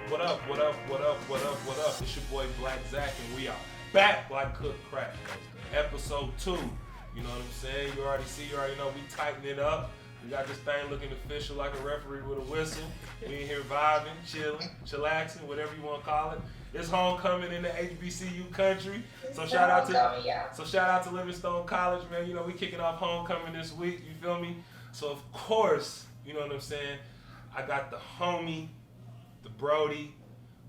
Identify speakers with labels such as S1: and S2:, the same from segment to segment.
S1: What up, what up, what up, what up, what up? It's your boy Black Zach, and we are back like cooked crack. Episode 2. You know what I'm saying? You already know we tighten it up. We got this thing looking official like a referee with a whistle. We in here vibing, chilling, chillaxing, whatever you want to call it. It's homecoming in the HBCU country. So shout out to Livingstone College, man. You know, we kicking off homecoming this week, you feel me? So of course, you know what I'm saying? I got the homie, the Brody,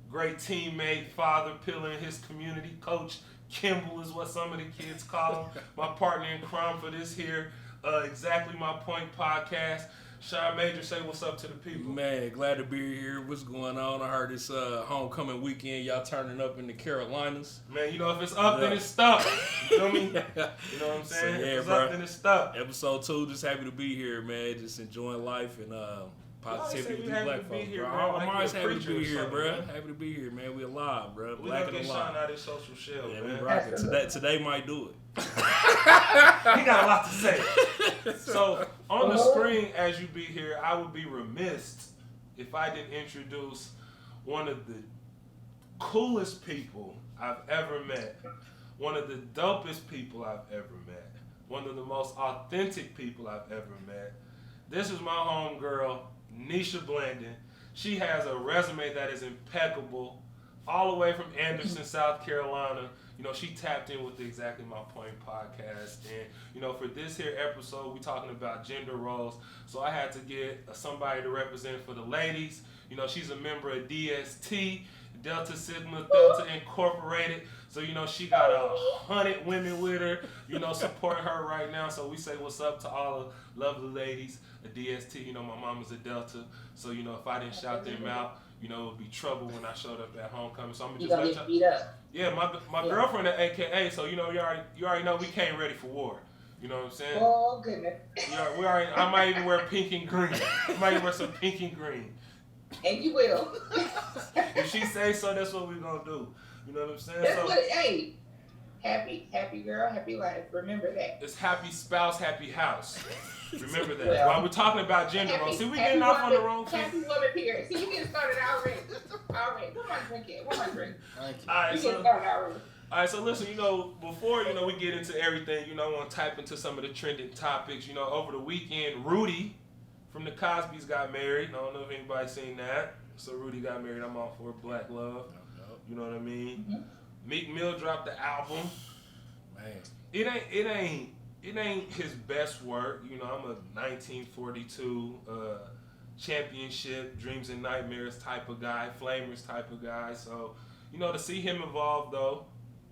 S1: great teammate, father, pillar in his community, Coach Kimball is what some of the kids call him. My partner in crime for this here, ExZachly My Point podcast. Sean Major, say what's up to the people.
S2: Man, glad to be here. What's going on? I heard this homecoming weekend, y'all turning up in the Carolinas.
S1: Man, you know, if it's up, then it's stuck. You feel me? You know what I'm saying?
S2: So, yeah,
S1: if it's
S2: bro.
S1: up, then it's stuck.
S2: Episode 2, just happy to be here, man. Just enjoying life and positivity with black folks, bro. I'm always happy to be here, bro. Happy to be here, man. We alive, bro.
S1: We
S2: Black
S1: gonna
S2: and
S1: get Sean
S2: alive.
S1: out of his social shell,
S2: Yeah,
S1: man.
S2: we rocking. Today might do it.
S1: He got a lot to say. So, on the screen, as you be here, I would be remiss if I didn't introduce one of the coolest people I've ever met, one of the dopest people I've ever met, one of the most authentic people I've ever met. This is my homegirl, Nisha Blandon. She has a resume that is impeccable, all the way from Anderson, South Carolina. You know, she tapped in with the ExZachly My Point podcast. And, you know, for this here episode, we talking about gender roles. So I had to get somebody to represent for the ladies. You know, she's a member of DST, Delta Sigma Delta Incorporated. So, you know, she got 100 women with her, you know, supporting her right now. So we say what's up to all the lovely ladies at DST. You know, my mama's a Delta. So, you know, if I didn't shout them out, you know, it would be trouble when I showed up at homecoming. So I'm gonna just let y'all. Beat up. Yeah, my girlfriend at AKA. So you know, you already know we came ready for war. You know what I'm saying?
S3: Oh goodness.
S1: I might even wear pink and green. I might even wear some pink and green.
S3: And you will.
S1: If she says so, that's what we're gonna do. You know what I'm saying?
S3: That's what. Hey, happy girl, happy life. Remember that.
S1: It's happy spouse, happy house. Remember that. Well, while we're talking about gender roles, see, we getting off on the wrong feet.
S3: Happy woman period. See, you getting started already. Already. What am I drinking? What am I drinking?
S2: Thank you.
S1: All right,
S3: You getting started already.
S1: All right, so listen, you know, before, you know, we get into everything, you know, I want to type into some of the trending topics. You know, over the weekend, Rudy from the Cosbys got married. I don't know if anybody's seen that. So Rudy got married. I'm all for black love. You know what I mean? Mm-hmm. Meek Mill dropped the album.
S2: Man.
S1: It ain't his best work. You know, I'm a 1942 championship, dreams and nightmares type of guy, flamers type of guy. So, you know, to see him evolve though,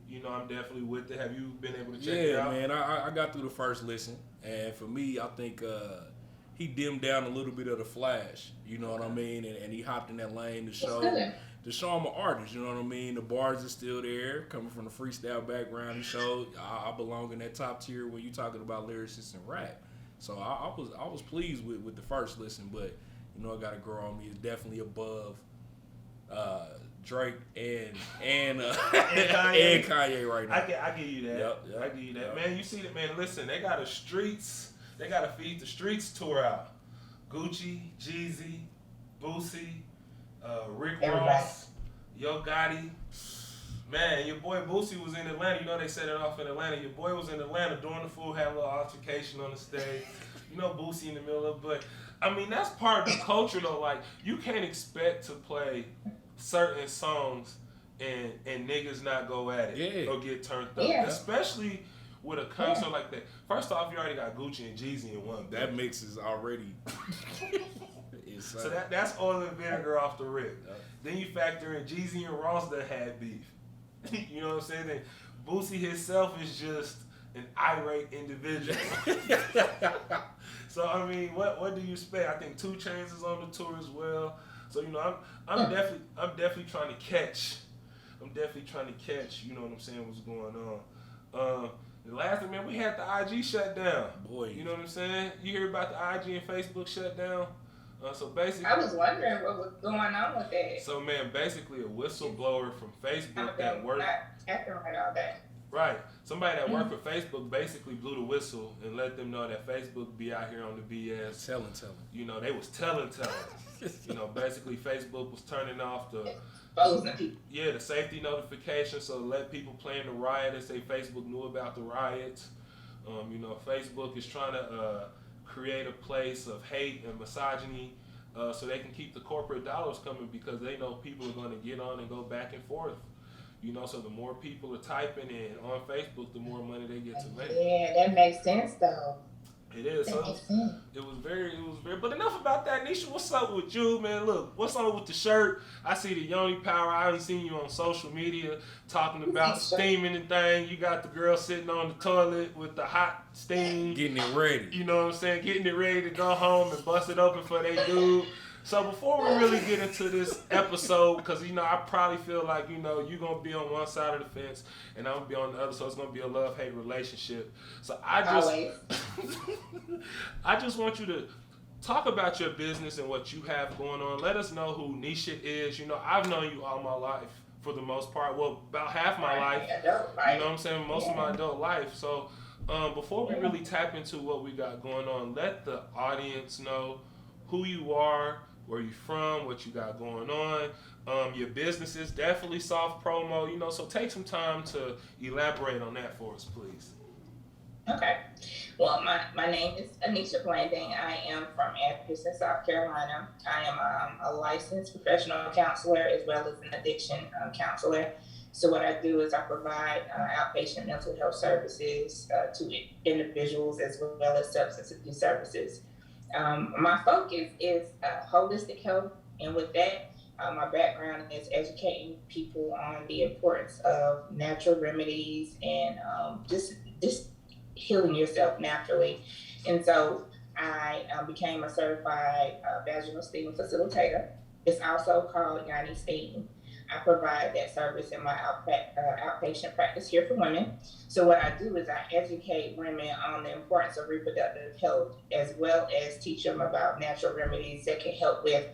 S1: you know, I'm definitely with it. Have you been able to check it out?
S2: Yeah, man. I got through the first listen, and for me, I think he dimmed down a little bit of the flash. You know what I mean? And he hopped in that lane to show I'm an artist. You know what I mean? The bars are still there, coming from the freestyle background. He showed I belong in that top tier when you talking about lyricists and rap. So I was pleased with the first listen, but you know, I got to grow on me. It's definitely above Drake and Kanye right now.
S1: I give you that.
S2: Yep.
S1: I give you that. Yep. Man, you see that, man, listen, they got a Feed the Streets tour out. Gucci, Jeezy, Boosie, Rick Ross, Yo Gotti. Man, your boy Boosie was in Atlanta. You know they set it off in Atlanta. Your boy was in Atlanta doing the fool, had a little altercation on the stage. You know Boosie in the middle of it. But, I mean, that's part of the culture, though. Like, you can't expect to play certain songs and niggas not go at it or get turned up. Yeah. Especially with a concert like that. First off, you already got Gucci and Jeezy in one.
S2: That mix is already insane.
S1: So that's oil and vinegar off the rip. Yep. Then you factor in Jeezy and Ross that had beef. You know what I'm saying? Then Boosie himself is just an irate individual. So I mean, what do you expect? I think 2 Chainz is on the tour as well. So you know, I'm definitely trying to catch. You know what I'm saying? What's going on? The last thing, man, we had the IG shut down.
S2: Boy,
S1: you know what I'm saying? You hear about the IG and Facebook shut down? So basically,
S3: I was wondering what was going on with that.
S1: So man, basically a whistleblower from Facebook that worked.
S3: Acting right all day.
S1: Right. Somebody that worked for Facebook basically blew the whistle and let them know that Facebook be out here on the BS.
S2: Telling.
S1: You know, they was telling. You know, basically Facebook was turning off the safety notification, so let people plan the riot. They say Facebook knew about the riots. You know, Facebook is trying to create a place of hate and misogyny so they can keep the corporate dollars coming because they know people are going to get on and go back and forth. You know, so the more people are typing in on Facebook, the more money they get to make.
S3: Yeah, that makes sense though.
S1: It is. So it was very. But enough about that, Nisha. What's up with you, man? Look, what's up with the shirt? I see the Yoni Power. I haven't seen you on social media talking about steaming and thing. You got the girl sitting on the toilet with the hot steam,
S2: getting it ready.
S1: You know what I'm saying? Getting it ready to go home and bust it open for they dude. So before we really get into this episode, because, you know, I probably feel like, you know, you're going to be on one side of the fence and I'm going to be on the other, so it's going to be a love-hate relationship. So I just want you to talk about your business and what you have going on. Let us know who Nisha is. You know, I've known you all my life for the most part. Well, about half my life. You know what I'm saying? Most of my adult life. So before we really tap into what we got going on, let the audience know who you are, where you from, what you got going on. Your business is definitely soft promo, you know, so take some time to elaborate on that for us, please.
S3: Okay. Well, my name is Nisha Blandon. I am from Anderson, South Carolina. I am a licensed professional counselor as well as an addiction counselor. So what I do is I provide outpatient mental health services to individuals as well as substance abuse services. My focus is holistic health, and with that, my background is educating people on the importance of natural remedies and just healing yourself naturally. And so I became a certified vaginal steam facilitator. It's also called Yoni Steam. I provide that service in my outpatient practice here for women. So what I do is I educate women on the importance of reproductive health, as well as teach them about natural remedies that can help with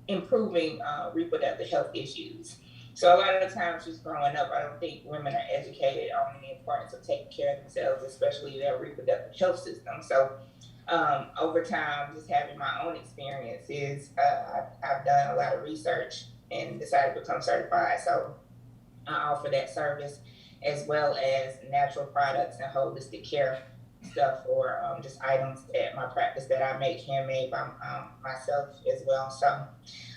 S3: improving reproductive health issues. So a lot of the times just growing up, I don't think women are educated on the importance of taking care of themselves, especially their reproductive health system. So over time, just having my own experiences, I've done a lot of research and decided to become certified. So I offer that service as well as natural products and holistic care stuff, or just items at my practice that I make handmade by myself as well. So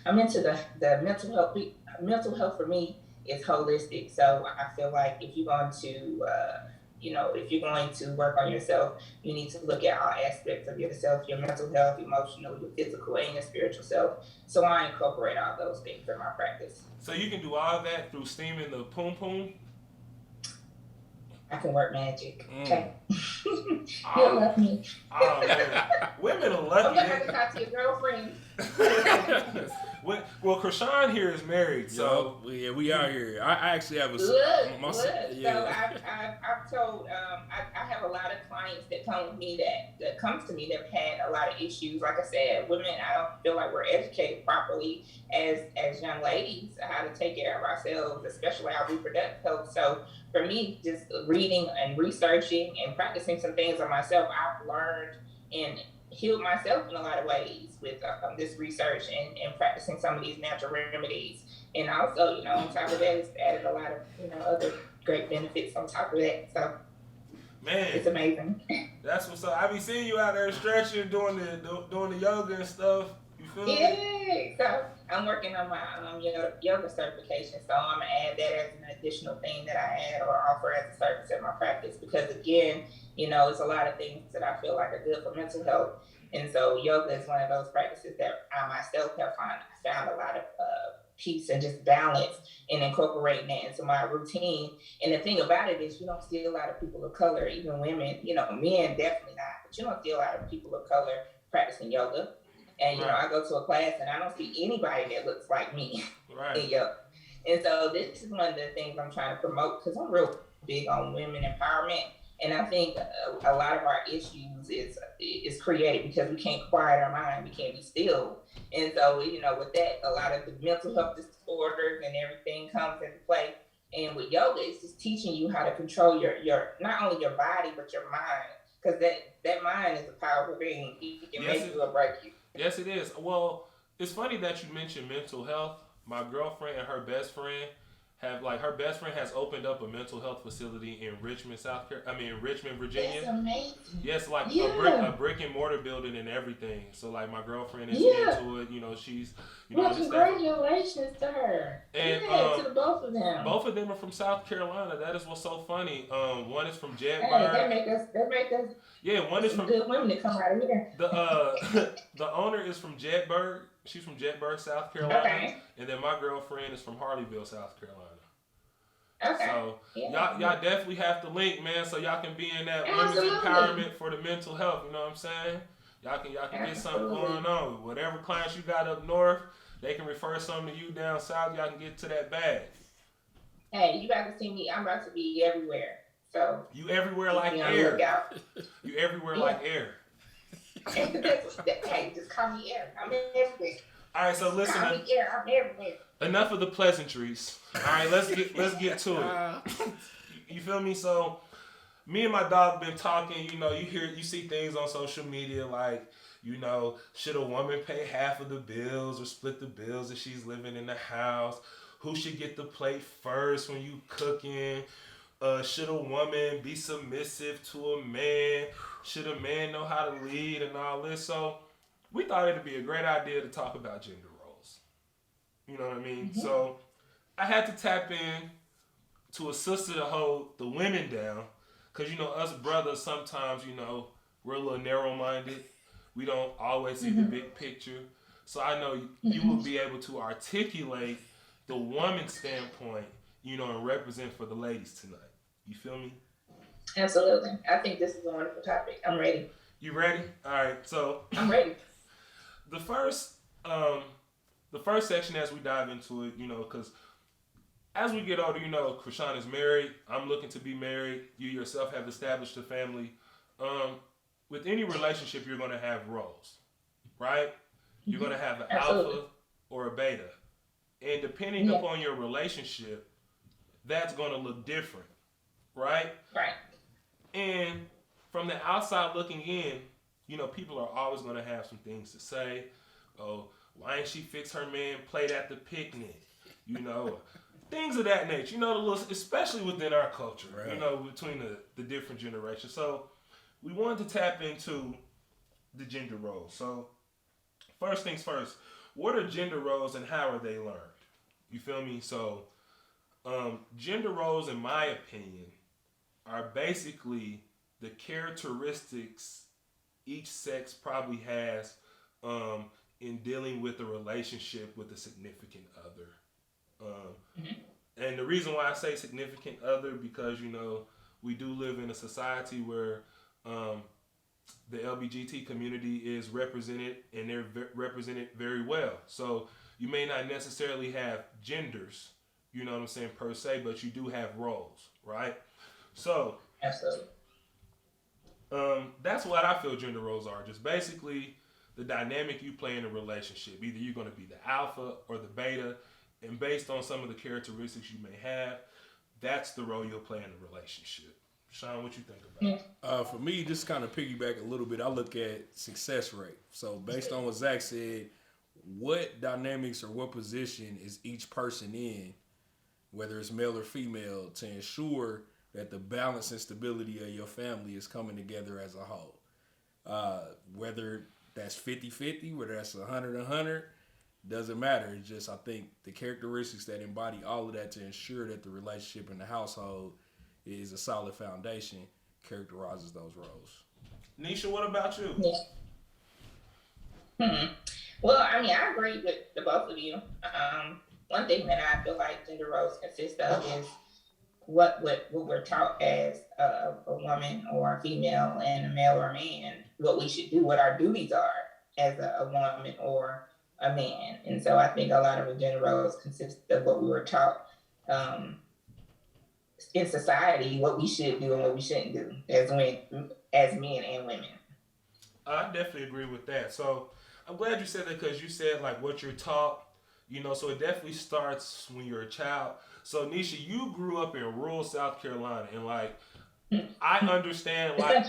S3: I'm into the mental health. Mental health for me is holistic. So I feel like if you're going to if you're going to work on yourself, you need to look at all aspects of yourself, your mental health, emotional, your physical, and your spiritual self. So I incorporate all those things in my practice.
S1: So you can do all that through steaming the poom poom?
S3: I can work magic. Okay. You'll love me.
S1: Oh, man. Women will love you.
S3: I'm going to have to talk to your girlfriend.
S1: Well, Krishan here is married, so
S2: yeah, we out here. I actually have a
S3: Yeah. So I've told I have a lot of clients that come with me that comes to me that have had a lot of issues. Like I said, women, I don't feel like we're educated properly as young ladies how to take care of ourselves, especially our reproductive health. So for me, just reading and researching and practicing some things on myself, I've learned and healed myself in a lot of ways with this research and practicing some of these natural remedies. And also, on top of that, it's added a lot of, other great benefits on top of that. So, man, it's amazing.
S1: That's what's up. I be seeing you out there stretching, doing the yoga and stuff. You feel me?
S3: Yeah. So I'm working on my yoga certification. So I'm gonna add that as an additional thing that I add or offer as a service at my practice. Because again, it's a lot of things that I feel like are good for mental health. And so yoga is one of those practices that I myself have found a lot of peace and just balance in incorporating that into my routine. And the thing about it is you don't see a lot of people of color, even women, men definitely not, but you don't see a lot of people of color practicing yoga. And, I go to a class and I don't see anybody that looks like me in yoga. And so this is one of the things I'm trying to promote because I'm real big on women empowerment. And I think a lot of our issues is created because we can't quiet our mind, we can't be still. And so, with that, a lot of the mental health disorders and everything comes into play. And with yoga, it's just teaching you how to control your not only your body but your mind, because that mind is a powerful thing. It can make you or break you.
S1: Yes, it is. Well, it's funny that you mentioned mental health. My girlfriend and her best friend her best friend has opened up a mental health facility in Richmond, in Richmond, Virginia.
S3: That's amazing.
S1: Yes, like
S3: Yeah.
S1: a brick and mortar building and everything. So like my girlfriend is
S3: Yeah.
S1: into it. You know, she's
S3: Well, congratulations to her.
S1: And
S3: yeah, to the both of them.
S1: Both of them are from South Carolina. That is what's so funny. One is from Jedburgh.
S3: Hey, that make us.
S1: Yeah, one is from
S3: good women that come out of here.
S1: The owner is from Jedburgh. She's from Jedburgh, South Carolina.
S3: Okay.
S1: And then my girlfriend is from Harleyville, South Carolina.
S3: Okay.
S1: So y'all definitely have to link, man, so y'all can be in that women's empowerment for the mental health. You know what I'm saying? Y'all can get something going on. Whatever clients you got up north, they can refer something to you down south. Y'all can get to that bag.
S3: Hey, you got to see me. I'm about to be everywhere. So
S1: you everywhere like air. You everywhere like air.
S3: Hey, just call me air. I'm everywhere.
S1: All right, so listen.
S3: Call me air. I'm everywhere.
S1: Enough of the pleasantries. All right, let's get to it. You feel me? So, me and my dog been talking. You know, you see things on social media like, you know, should a woman pay half of the bills or split the bills if she's living in the house? Who should get the plate first when you cooking? Should a woman be submissive to a man? Should a man know how to lead and all this? So we thought it'd be a great idea to talk about gender roles. You know what I mean? Mm-hmm. So I had to tap in to a sister to hold the women down. Because, you know, us brothers sometimes, you know, we're a little narrow-minded. We don't always see the big picture. So I know you will be able to articulate the woman's standpoint, you know, and represent for the ladies tonight. You feel me?
S3: Absolutely. I think this is a wonderful topic. I'm ready.
S1: You ready? All right. So
S3: I'm ready.
S1: The first section as we dive into it, you know, because as we get older, you know, Krishan is married. I'm looking to be married. You yourself have established a family. With any relationship, you're going to have roles, right? You're going to have an alpha or a beta. And depending upon your relationship, that's going to look different, right?
S3: Right.
S1: And from the outside looking in, you know, people are always going to have some things to say. Oh, why ain't she fix her man plate at the picnic? You know, things of that nature. You know, especially within our culture, right. You know, between the different generations. So we wanted to tap into the gender roles. So first things first, what are gender roles and how are they learned? You feel me? So gender roles, in my opinion, are basically the characteristics each sex probably has in dealing with a relationship with a significant other. And the reason why I say significant other, because, you know, we do live in a society where the LGBT community is represented, and they're represented very well. So you may not necessarily have genders, you know what I'm saying, per se, but you do have roles, right? So
S3: absolutely.
S1: That's what I feel gender roles are. Just basically the dynamic you play in a relationship. Either you're going to be the alpha or the beta, and based on some of the characteristics you may have, that's the role you'll play in a relationship. Sean, what you think about it?
S2: For me, just kind of piggyback a little bit, I look at success rate. So based on what Zach said, what dynamics or what position is each person in, whether it's male or female, to ensure that the balance and stability of your family is coming together as a whole. Whether that's 50-50, whether that's 100-100, doesn't matter. It's just, I think, the characteristics that embody all of that to ensure that the relationship in the household is a solid foundation characterizes those roles.
S1: Nisha, what about you?
S3: Yeah. Well, I mean, I agree with the both of you. One thing that I feel like gender roles consist of is what we're taught as a woman or a female and a male or a man, what we should do, what our duties are as a woman or a man. And so I think a lot of the gender roles consist of what we were taught in society, what we should do and what we shouldn't do as men and women.
S1: I definitely agree with that. So I'm glad you said that, because you said like what you're taught, You know, so it definitely starts when you're a child. So Nisha, you grew up in rural South Carolina, and like I understand, like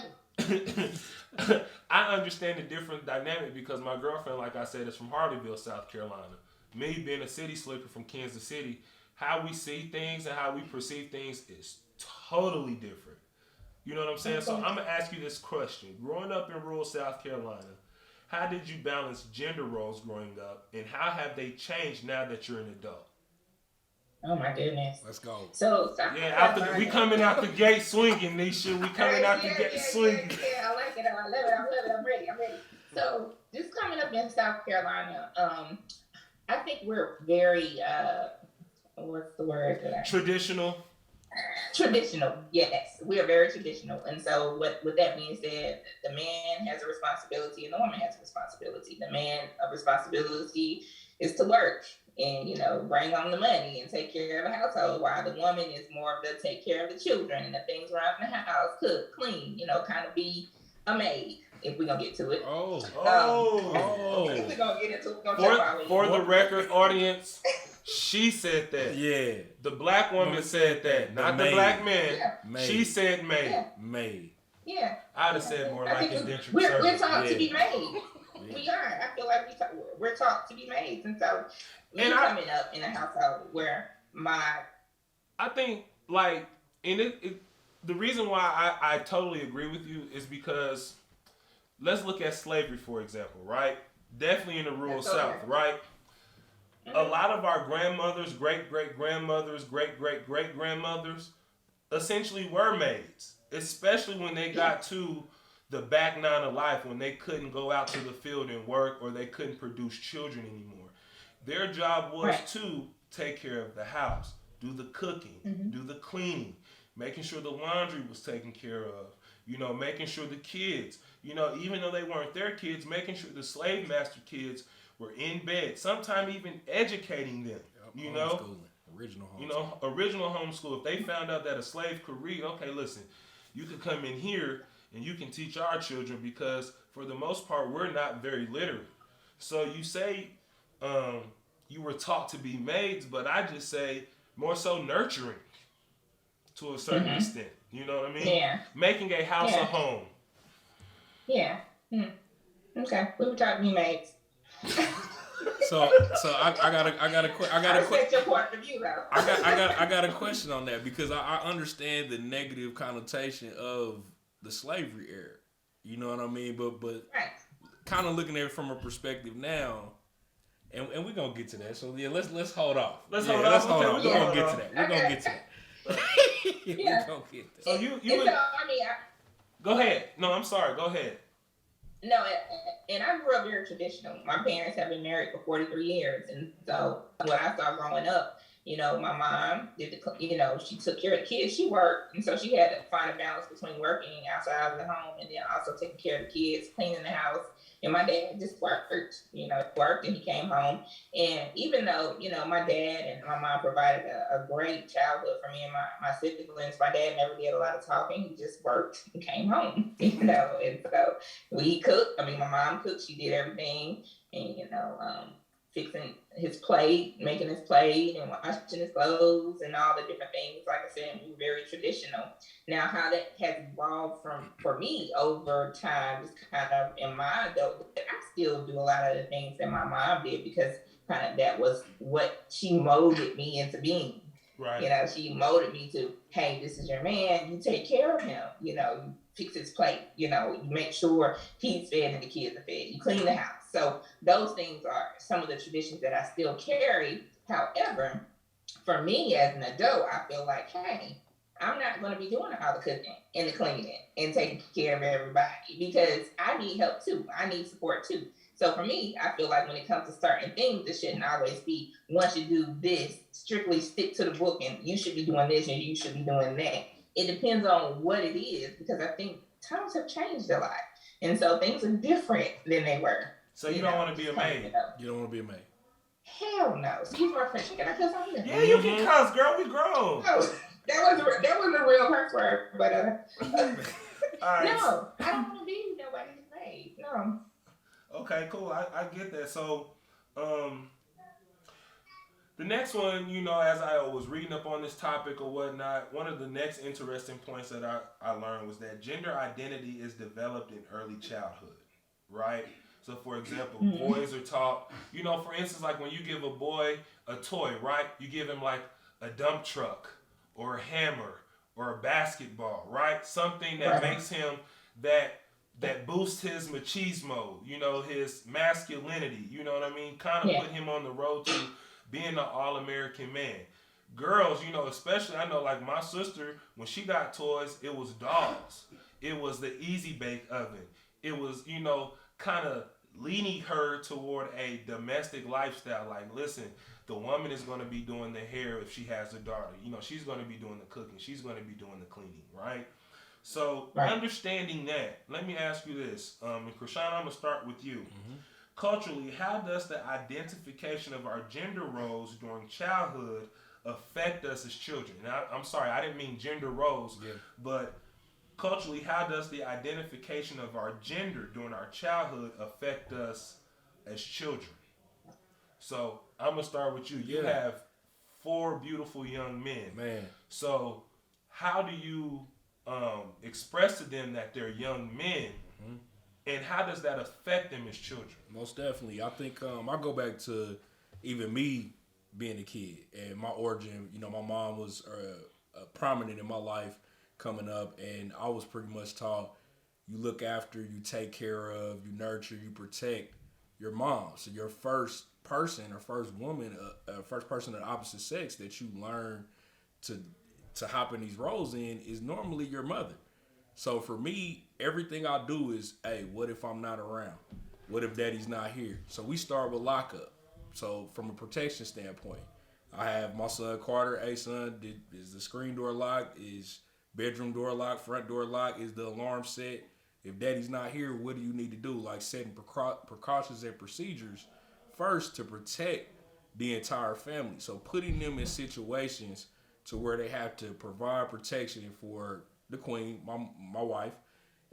S1: I understand the different dynamic because my girlfriend, like I said, is from Harleyville, South Carolina. Me being a city slicker from Kansas City, how we see things and how we perceive things is totally different. You know what I'm saying? So I'm gonna ask you this question: growing up in rural South Carolina, how did you balance gender roles growing up, and how have they changed now that you're an adult?
S3: Oh my goodness.
S2: Let's go.
S3: So
S1: We coming out the gate swinging, Nisha. We coming out the gate swinging.
S3: Yeah, I like it. I love it. I love it. I'm ready. So just coming up in South Carolina, I think we're very what's the word that I
S1: Traditional.
S3: Traditional, yes, we are very traditional, and so with that being said, the man has a responsibility and the woman has a responsibility. The man of responsibility is to work and bring home the money and take care of the household, while the woman is more of the take care of the children and the things around the house, cook, clean, kind of be a maid. If we're gonna get to it, we're gonna get into it.
S1: For the record, audience. She said that.
S2: Yeah.
S1: The black woman said that, not the black man.
S3: Yeah.
S1: She said maid.
S3: Yeah.
S2: Maid.
S3: Yeah.
S1: I'd have said more like indentured
S3: we're
S1: service.
S3: taught to be made. Yeah. We are. I feel like we're taught to be made. And so, coming up in a household where
S1: I think, like, and the reason why I totally agree with you is because let's look at slavery, for example, right? Definitely in the rural South, right? A lot of our grandmothers, great-great-grandmothers, great-great-great-grandmothers essentially were maids, especially when they got to the back nine of life, when they couldn't go out to the field and work or they couldn't produce children anymore. Their job was to take care of the house, do the cooking, do the cleaning, making sure the laundry was taken care of, making sure the kids, even though they weren't their kids, making sure the slave master kids were in bed, sometimes even educating them, original homeschool. If they found out that a slave could read, okay, listen, you could come in here and you can teach our children, because for the most part, we're not very literate. So you say you were taught to be maids, but I just say more so nurturing to a certain extent. You know what I mean?
S3: Yeah.
S1: Making a house a home.
S3: Yeah. Okay. We were taught to be maids.
S2: So I got a question on that, because I understand the negative connotation of the slavery era. You know what I mean? But kind of looking at it from a perspective now, and we're gonna get to that. So yeah, let's hold off. Let's hold off. We're gonna get to that. We're gonna get to that.
S3: Yeah.
S2: We're gonna get to that.
S1: So go ahead. No, I'm sorry. Go ahead.
S3: No, and I grew up very traditional. My parents have been married for 43 years. And so when I started growing up, my mom did she took care of the kids. She worked. And so she had to find a balance between working outside of the home and then also taking care of the kids, cleaning the house. And my dad just worked, worked and he came home. And even though, my dad and my mom provided a great childhood for me and my siblings, my dad never did a lot of talking. He just worked and came home, And so we cooked. My mom cooked. She did everything. And, fixing his plate, making his plate, and washing his clothes, and all the different things. Like I said, we were very traditional. Now, how that has evolved for me over time, just kind of in my adulthood, I still do a lot of the things that my mom did, because kind of that was what she molded me into being.
S1: Right.
S3: She molded me to, hey, this is your man. You take care of him. You fix his plate. You make sure he's fed and the kids are fed. You clean the house. So those things are some of the traditions that I still carry. However, for me as an adult, I feel like, hey, I'm not going to be doing all the cooking and the cleaning and taking care of everybody, because I need help too. I need support too. So for me, I feel like when it comes to certain things, it shouldn't always be, once you do this, strictly stick to the book and you should be doing this and you should be doing that. It depends on what it is, because I think times have changed a lot. And so things are different than they were.
S1: So you don't want to be a maid?
S2: You don't want to be a maid?
S3: Hell no. Excuse my French. Can I cuss on here?
S1: Yeah, you can cuss, girl. We grown.
S3: No, that wasn't a real curse word, but
S1: all right.
S3: No, I don't want to be nobody's maid. No.
S1: Okay, cool. I get that. So, The next one, as I was reading up on this topic or whatnot, one of the next interesting points that I learned was that gender identity is developed in early childhood, right? So, for example, boys are taught, for instance, like when you give a boy a toy, right? You give him like a dump truck or a hammer or a basketball, right? Something that makes him that boosts his machismo, his masculinity, you know what I mean? Kind of put him on the road to being an all-American man. Girls, especially, I know like my sister, when she got toys, it was dolls. It was the Easy Bake Oven. It was, kind of leading her toward a domestic lifestyle. Like, listen, the woman is going to be doing the hair if she has a daughter. She's going to be doing the cooking. She's going to be doing the cleaning, right? So, understanding that, let me ask you this. And Krishan, I'm going to start with you. Culturally, how does the identification of our gender roles during childhood affect us as children? Now, I'm sorry, I didn't mean gender roles, but culturally, how does the identification of our gender during our childhood affect us as children? So, I'm going to start with you. You have 4 beautiful young men.
S2: Man. So,
S1: how do you express to them that they're young men? And how does that affect them as children?
S2: Most definitely. I think I go back to even me being a kid and my origin. My mom was prominent in my life coming up, and I was pretty much taught you look after, you take care of, you nurture, you protect your mom. So your first person or first woman, first person of the opposite sex that you learn to hop in these roles in is normally your mother. So for me, everything I do is, hey, what if I'm not around? What if daddy's not here? So we start with lockup. So from a protection standpoint, I have my son Carter. Hey son, is the screen door locked? Is bedroom door locked? Front door locked? Is the alarm set? If daddy's not here, what do you need to do? Like setting precautions and procedures first to protect the entire family. So putting them in situations to where they have to provide protection for the queen, my wife,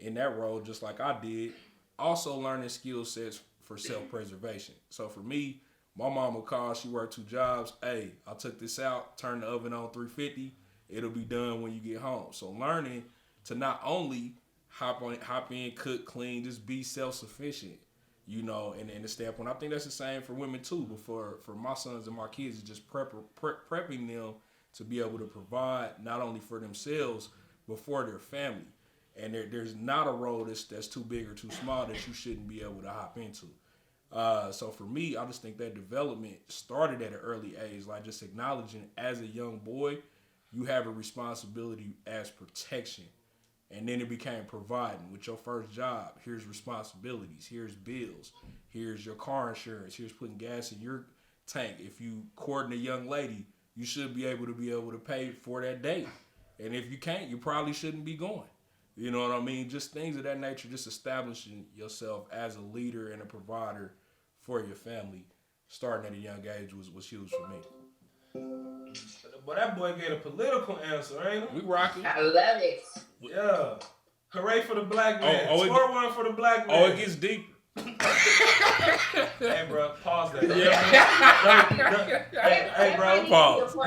S2: in that role, just like I did. Also learning skill sets for self-preservation. So for me, my mom would call, she worked 2 jobs. Hey, I took this out, turn the oven on 350. It'll be done when you get home. So learning to not only hop in, cook, clean, just be self-sufficient, and the standpoint. I think that's the same for women too, but for my sons and my kids, it's just prepping them to be able to provide not only for themselves, but for their family. And there's not a role that's too big or too small that you shouldn't be able to hop into. So for me, I just think that development started at an early age, like just acknowledging as a young boy, you have a responsibility as protection. And then it became providing. With your first job, here's responsibilities, here's bills, here's your car insurance, here's putting gas in your tank. If you courting a young lady, you should be able to pay for that date. And if you can't, you probably shouldn't be going. You know what I mean? Just things of that nature, just establishing yourself as a leader and a provider for your family, starting at a young age was huge for me.
S1: But that boy gave a political answer, ain't it?
S2: We rocking.
S3: I love it.
S1: Yeah. Hooray for the black man. Score one for the black man.
S2: Oh, it gets deeper.
S1: Hey, bro, pause that.
S3: Yeah.
S1: Hey, bro,
S2: pause.
S1: Hold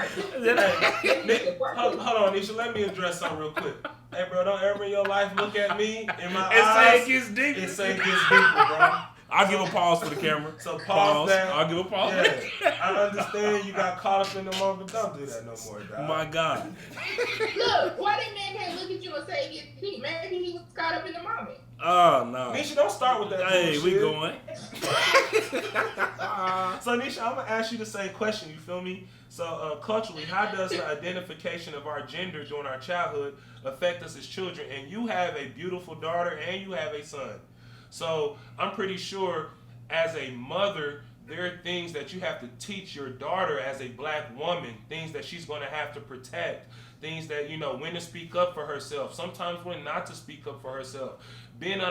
S1: on, Nisha. Let me address something real quick. Hey, bro, don't ever in your life look at me in my eyes.
S2: It gets deeper.
S1: It say it gets deeper, bro.
S2: I'll give a pause for the camera.
S1: So pause that.
S2: I'll give a pause.
S1: Yeah. I understand you got caught up in the moment. Don't do that no more, dog.
S2: My God.
S3: Look, why that man can't look at you and say it gets deep? Maybe he was caught up in the moment.
S2: Oh, no.
S1: Nisha, don't start with that.
S2: Hey,
S1: bullshit.
S2: we going.
S1: So, Nisha, I'm going to ask you the same question, you feel me? So, culturally, how does the identification of our gender during our childhood affect us as children? And you have a beautiful daughter and you have a son. So, I'm pretty sure as a mother, there are things that you have to teach your daughter as a black woman, things that she's going to have to protect, things that, when to speak up for herself, sometimes when not to speak up for herself, being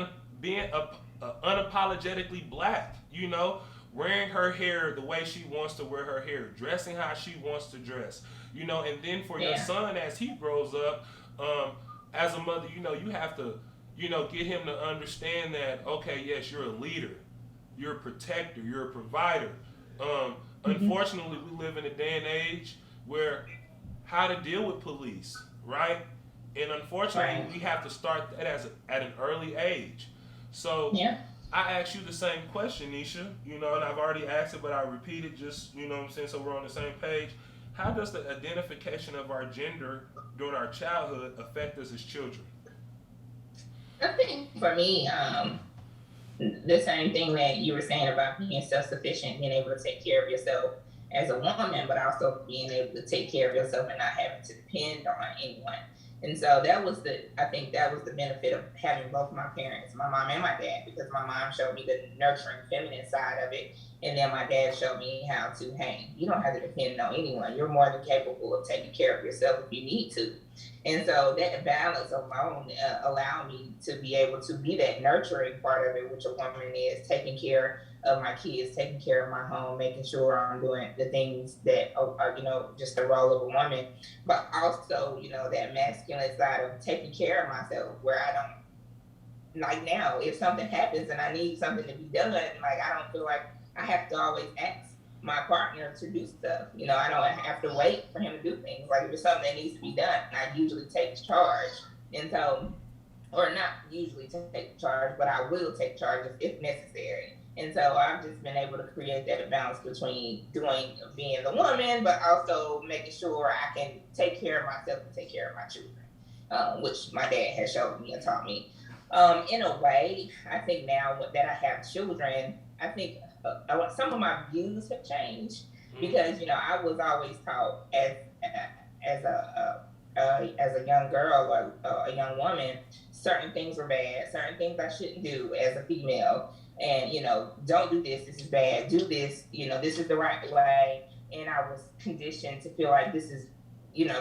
S1: unapologetically black, wearing her hair the way she wants to wear her hair, dressing how she wants to dress, and then for your son as he grows up, as a mother, you have to, get him to understand that, okay, yes, you're a leader, you're a protector, you're a provider. Unfortunately, we live in a day and age where how to deal with police, right? And unfortunately, we have to start that at an early age. So I asked you the same question, Nisha, and I've already asked it, but I repeat it just, what I'm saying, so we're on the same page. How does the identification of our gender during our childhood affect us as children?
S3: I think for me, the same thing that you were saying about being self-sufficient, being able to take care of yourself as a woman, but also being able to take care of yourself and not having to depend on anyone. And so I think that was the benefit of having both my parents, my mom and my dad, because my mom showed me the nurturing feminine side of it. And then my dad showed me how to, hey, you don't have to depend on anyone. You're more than capable of taking care of yourself if you need to. And so that balance alone allowed me to be able to be that nurturing part of it, which a woman is, taking care of my kids, taking care of my home, making sure I'm doing the things that are, just the role of a woman, but also, that masculine side of taking care of myself, where I don't, like now, if something happens and I need something to be done, like I don't feel like I have to always ask my partner to do stuff. I don't have to wait for him to do things. Like if it's something that needs to be done, I usually take charge. And so, or not usually take charge, but I will take charge if necessary. And so I've just been able to create that balance between being the woman, but also making sure I can take care of myself and take care of my children, which my dad has showed me and taught me. In a way, I think now that I have children, I think some of my views have changed because I was always taught as a young girl or a young woman, certain things were bad, certain things I shouldn't do as a female. And, don't do this. This is bad. Do this. This is the right way. And I was conditioned to feel like this is,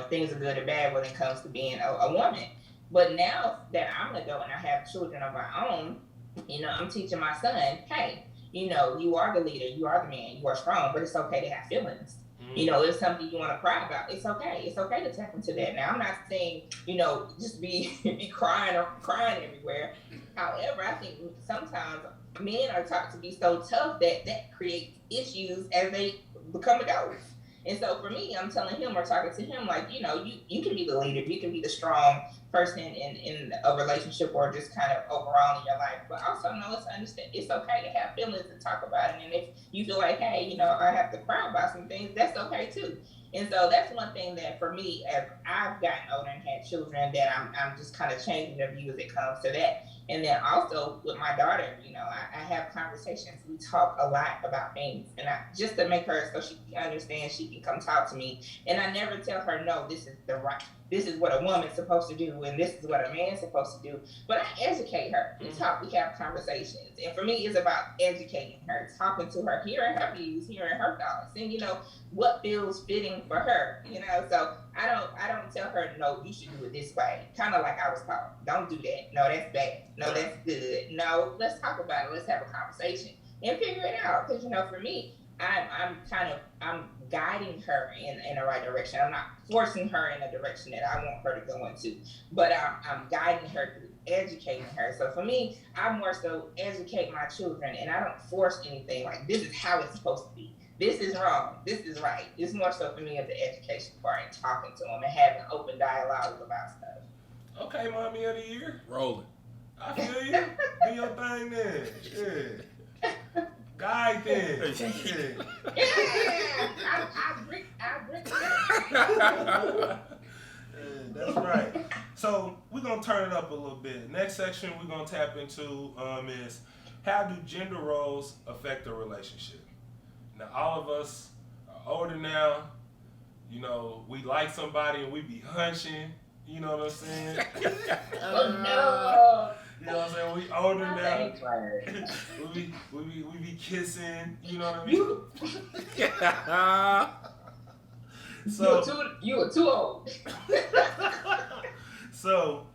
S3: things are good or bad when it comes to being a woman. But now that I'm an adult and I have children of my own, I'm teaching my son, hey, you are the leader. You are the man. You are strong. But it's okay to have feelings. If something you want to cry about, it's okay. It's okay to tap into that. Now, I'm not saying, just be crying everywhere. However, I think sometimes men are taught to be so tough that creates issues as they become adults. And so for me, I'm telling him or talking to him like, you can be the leader, you can be the strong person in a relationship or just kind of overall in your life, but also know it's okay to have feelings and talk about it. And if you feel like, hey, I have to cry about some things, that's okay too. And so that's one thing that for me, as I've gotten older and had children, that I'm just kind of changing the view as it comes to that. And then also with my daughter, I have conversations. We talk a lot about things, and just to make her so she can understand, she can come talk to me. And I never tell her, no, this is what a woman's supposed to do, and this is what a man's supposed to do. But I educate her. We talk, we have conversations. And for me, it's about educating her, talking to her, hearing her views, hearing her thoughts, and what feels fitting for her. So I don't tell her, no, you should do it this way. Kind of like I was taught. Don't do that. No, that's bad. No, that's good. No, let's talk about it. Let's have a conversation and figure it out. Because for me, I'm guiding her in the right direction. I'm not forcing her in a direction that I want her to go into, but I'm guiding her through educating her. So for me, I more so educate my children, and I don't force anything like this is how it's supposed to be. This is wrong. This is right. It's more so for me of the education part and talking to them and having open dialogue about stuff.
S1: Okay, Mommy of the Year.
S2: Rolling.
S1: I feel you. Do your thing then. Yeah. Guide then.
S3: Yeah. I break that.
S1: That's right. So we're going to turn it up a little bit. Next section we're going to tap into is how do gender roles affect a relationship? Now, all of us are older now. We like somebody and we be hunching. You know what I'm saying?
S3: Oh, no.
S1: You know what I'm saying? We older now. we be kissing. You know what I mean? So
S3: you were too old.
S1: So,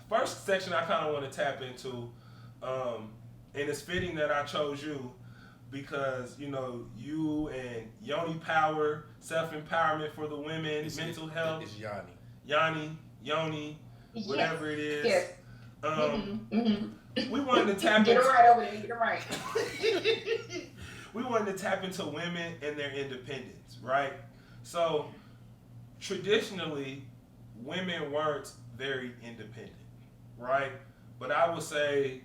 S1: first section I kind of want to tap into, and it's fitting that I chose you because you and Yoni Power, self-empowerment for the women, mental health.
S2: It's Yanni.
S1: Yoni,
S3: Yes.
S1: whatever it is.
S3: Yes.
S1: We wanted to tap
S3: Get
S1: into.
S3: it right over there. Get it right.
S1: we wanted to tap into women and their independence, right? So traditionally, women weren't very independent, right? But I would say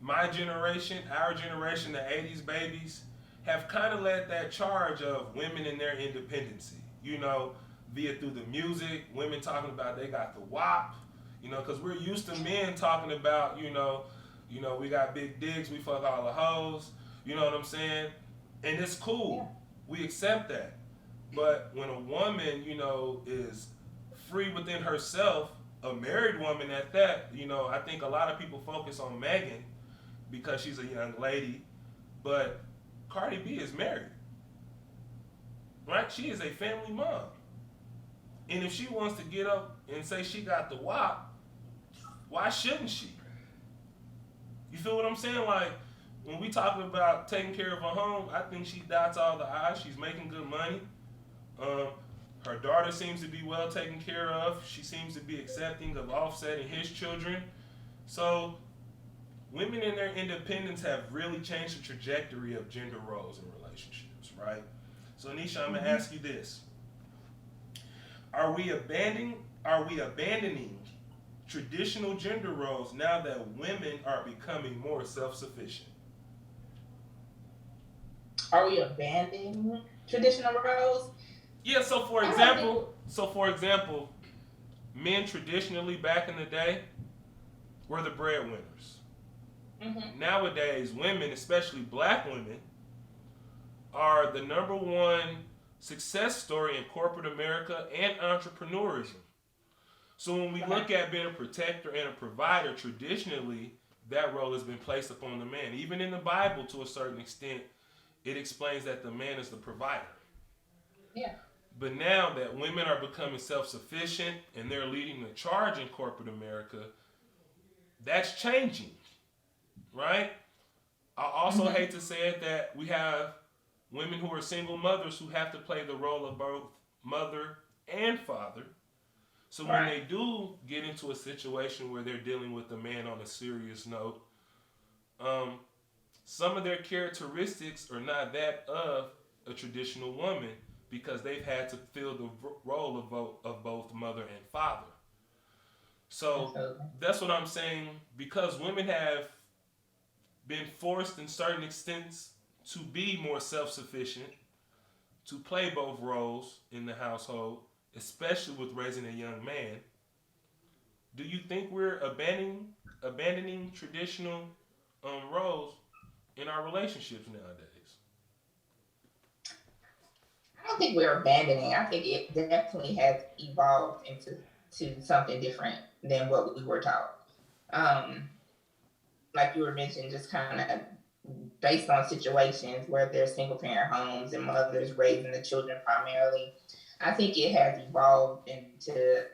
S1: my generation, our generation, the 80s babies, have kind of led that charge of women and their independency. You know, via through the music, women talking about they got the WAP, you know, because we're used to men talking about, we got big dicks, we fuck all the hoes, you know what I'm saying? And it's cool. We accept that. But when a woman, is free within herself, a married woman at that, I think a lot of people focus on Megan because she's a young lady, but Cardi B is married, right? She is a family mom. And if she wants to get up and say she got the WAP, why shouldn't she? You feel what I'm saying? Like, when we talking about taking care of her home, I think she dots all the I's. She's making good money. Her daughter seems to be well taken care of. She seems to be accepting of Offset and his children. So women in their independence have really changed the trajectory of gender roles in relationships, right? So Nisha, I'm gonna ask you this. Are we abandoning traditional gender roles now that women are becoming more self-sufficient?
S3: Are we abandoning traditional roles?
S1: Yeah, so for example, men traditionally back in the day were the breadwinners. Mm-hmm. Nowadays, women, especially black women, are the number one success story in corporate America and entrepreneurism. So when we look at being a protector and a provider, traditionally, that role has been placed upon the man. Even in the Bible, to a certain extent, it explains that the man is the provider.
S3: Yeah.
S1: But now that women are becoming self-sufficient and they're leading the charge in corporate America, that's changing, right? I also hate to say it that we have women who are single mothers who have to play the role of both mother and father. So when they do get into a situation where they're dealing with a man on a serious note, some of their characteristics are not that of a traditional woman because they've had to fill the role of both mother and father. So that's what I'm saying. Because women have been forced in certain extents to be more self-sufficient, to play both roles in the household, especially with raising a young man, do you think we're abandoning traditional roles in our relationships nowadays?
S3: I don't think we're abandoning. I think it definitely has evolved into something different than what we were taught. Like you were mentioning, just kind of based on situations where there's single parent homes and mothers raising the children primarily. I think it has evolved into,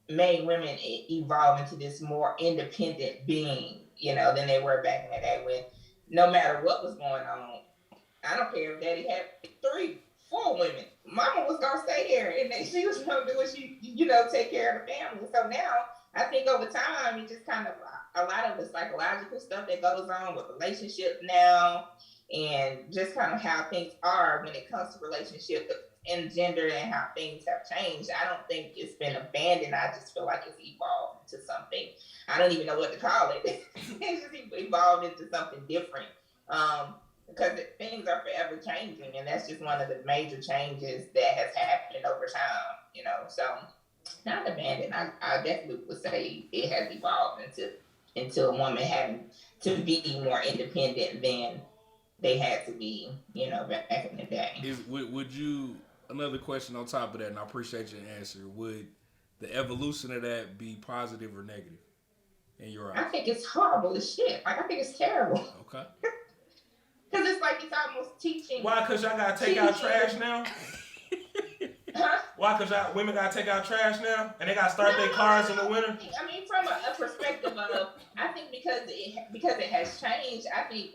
S3: made women evolve into this more independent being, than they were back in the day when no matter what was going on, I don't care if daddy had 3, 4 women, mama was going to stay there and she was going to do what she, take care of the family. So now I think over time, it just kind of, a lot of the psychological stuff that goes on with relationships now and just kind of how things are when it comes to relationships and gender and how things have changed. I don't think it's been abandoned. I just feel like it's evolved into something. I don't even know what to call it. It's just evolved into something different. Because things are forever changing, and that's just one of the major changes that has happened over time, So not abandoned. I definitely would say it has evolved into a woman having to be more independent than they had to be, back in the day.
S2: Would you, another question on top of that, and I appreciate your answer, would the evolution of that be positive or negative in your eyes?
S3: I think it's horrible as shit. I think it's terrible.
S2: Okay.
S3: Because it's like it's almost teaching.
S1: Why? Because y'all got to take out trash now?
S3: Huh?
S1: Why? Because women got to take out trash now? And they got to start their cars in the winter?
S3: I mean, from a perspective of, I think because it has changed, I think,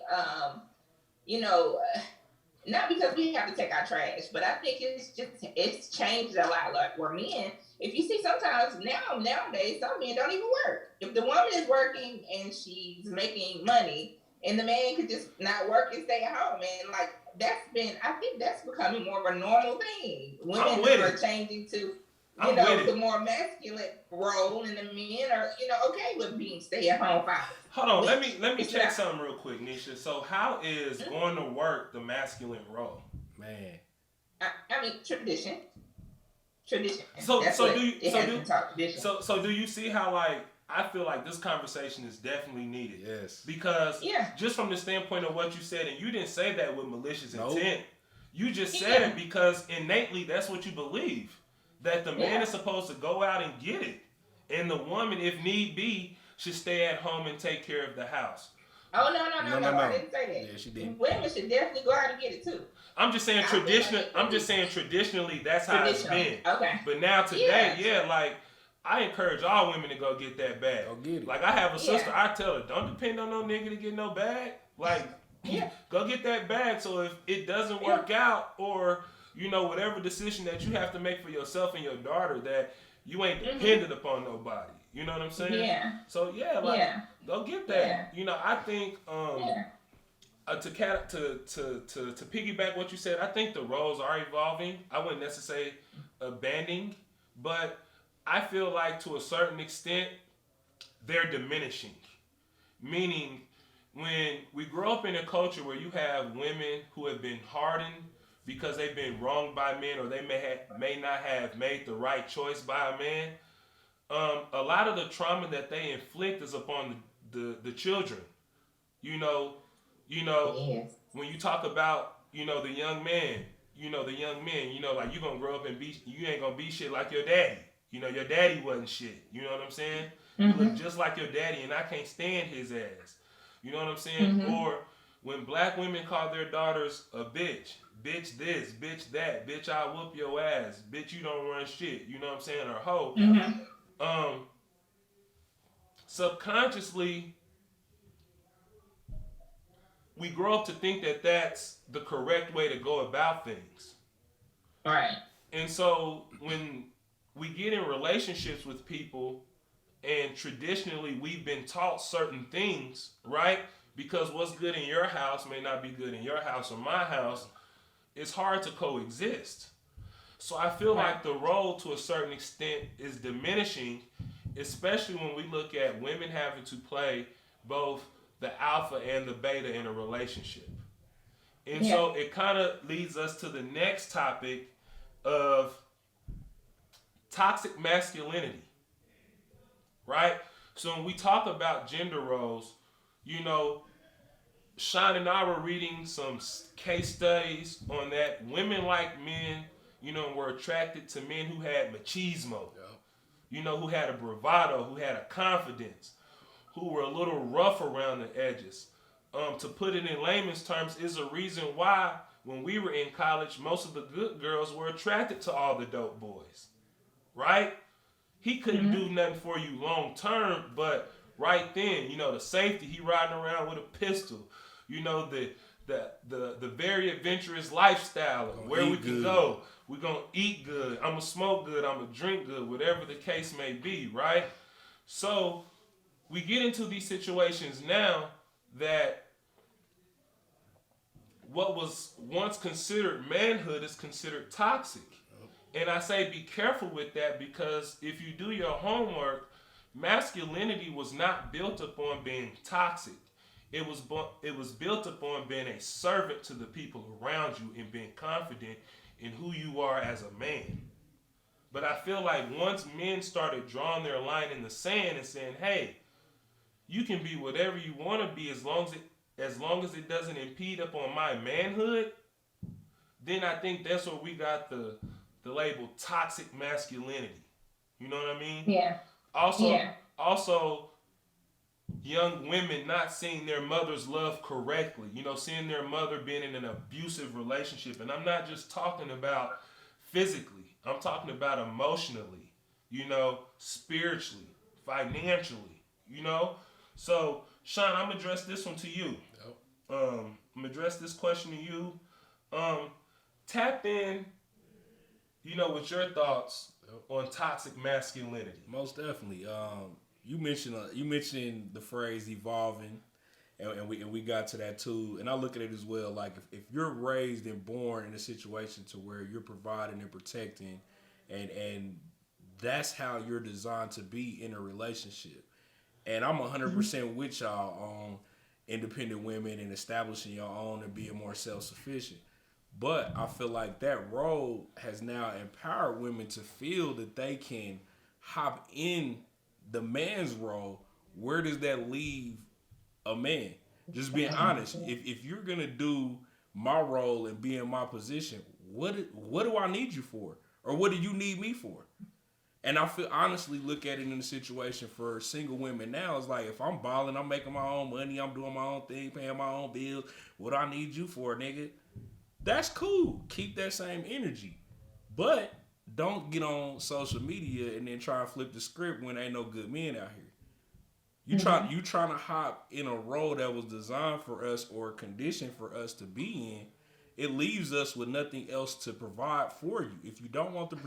S3: not because we have to take our trash, but I think it's changed a lot. Like where men, if you see sometimes nowadays, some men don't even work. If the woman is working and she's making money, and the man could just not work and stay at home. And like I think that's becoming more of a normal thing. Women are changing to, the more masculine role, and the men are, okay with being stay-at-home fathers.
S1: Hold on, let me check something real quick, Nisha. So how is going to work the masculine role?
S2: Man,
S3: I mean tradition.
S1: So do you see how, like, I feel like this conversation is definitely needed?
S2: Yes.
S1: Because just from the standpoint of what you said, and you didn't say that with malicious intent. You just said it because innately that's what you believe. That the man is supposed to go out and get it. And the woman, if need be, should stay at home and take care of the house.
S3: Oh, no. I didn't say that.
S2: Yeah, she did.
S3: Women should definitely go out and get it too.
S1: I'm just saying traditionally that's how it's been.
S3: Okay.
S1: But now today, like, I encourage all women to go get that bag.
S2: Go get it.
S1: Like, I have a sister, I tell her, don't depend on no nigga to get no bag. Like, go get that bag, so if it doesn't work out, or, whatever decision that you have to make for yourself and your daughter, that you ain't dependent upon nobody. You know what I'm saying?
S3: Yeah.
S1: So, go get that. Yeah. I think to piggyback what you said, I think the roles are evolving. I wouldn't necessarily say abandoning, but I feel like to a certain extent, they're diminishing. Meaning, when we grow up in a culture where you have women who have been hardened because they've been wronged by men, or they may not have made the right choice by a man, a lot of the trauma that they inflict is upon the children. When you talk about, the young man, like, you're going to grow up and you ain't going to be shit like your daddy. Your daddy wasn't shit. You know what I'm saying? You look just like your daddy, and I can't stand his ass. You know what I'm saying? Or when black women call their daughters a bitch. Bitch this, bitch that, bitch I'll whoop your ass, bitch you don't run shit. You know what I'm saying? Or hoe. Subconsciously, we grow up to think that that's the correct way to go about things.
S3: All right.
S1: And so when we get in relationships with people, and traditionally we've been taught certain things, right? Because what's good in your house may not be good in your house or my house. It's hard to coexist. So I feel like the role to a certain extent is diminishing, especially when we look at women having to play both the alpha and the beta in a relationship. And so it kind of leads us to the next topic of toxic masculinity, right? So when we talk about gender roles, Sean and I were reading some case studies on that. Women like men, were attracted to men who had machismo, who had a bravado, who had a confidence, who were a little rough around the edges. To put it in layman's terms, is a reason why when we were in college, most of the good girls were attracted to all the dope boys, right? He couldn't do nothing for you long term, but right then, the safety, he riding around with a pistol, the very adventurous lifestyle of where we can go. We're going to eat good. I'm going to smoke good. I'm going to drink good, whatever the case may be, right? So we get into these situations now that what was once considered manhood is considered toxic. And I say be careful with that, because if you do your homework, masculinity was not built upon being toxic. It was built upon being a servant to the people around you and being confident in who you are as a man. But I feel like once men started drawing their line in the sand and saying, hey, you can be whatever you want to be as long as it doesn't impede upon my manhood, then I think that's where we got the label toxic masculinity. You know what I mean?
S3: Yeah.
S1: Also, young women not seeing their mother's love correctly. Seeing their mother being in an abusive relationship. And I'm not just talking about physically. I'm talking about emotionally, spiritually, financially, So, Sean, I'm going to address this one to you. I'm going to address this question to you. Tap in, with your thoughts on toxic masculinity.
S2: Most definitely. You mentioned the phrase evolving, and we got to that too. And I look at it as well. Like if you're raised and born in a situation to where you're providing and protecting, and that's how you're designed to be in a relationship. And I'm 100% with y'all on independent women and establishing your own and being more self-sufficient. But I feel like that role has now empowered women to feel that they can hop in the man's role. Where does that leave a man? Just being honest. If you're gonna do my role and be in my position, what do I need you for? Or what do you need me for? And I feel honestly look at it in the situation for single women now. It's like if I'm balling, I'm making my own money, I'm doing my own thing, paying my own bills. What do I need you for, nigga? That's cool. Keep that same energy. But don't get on social media and then try and flip the script when ain't no good men out here. You trying to hop in a role that was designed for us or conditioned for us to be in. It leaves us with nothing else to provide for you. If you don't want the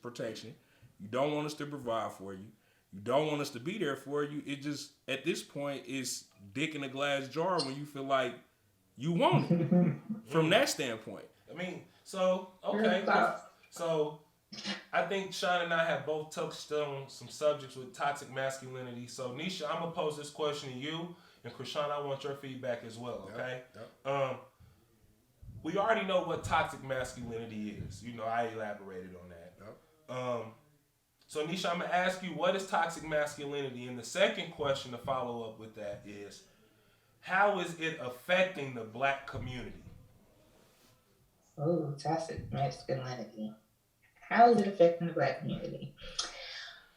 S2: protection, you don't want us to provide for you, you don't want us to be there for you, it just, at this point, is dick in a glass jar when you feel like you want it. From that standpoint.
S1: I mean, so, okay. So, I think Sean and I have both touched on some subjects with toxic masculinity. So, Nisha, I'm going to pose this question to you. And, Krishan, I want your feedback as well, okay? Yep. We already know what toxic masculinity is. You know, I elaborated on that. Yep. So, Nisha, I'm going to ask you, what is toxic masculinity? And the second question to follow up with that is, how is it affecting the Black community?
S3: Oh, toxic masculinity. How is it affecting the Black community?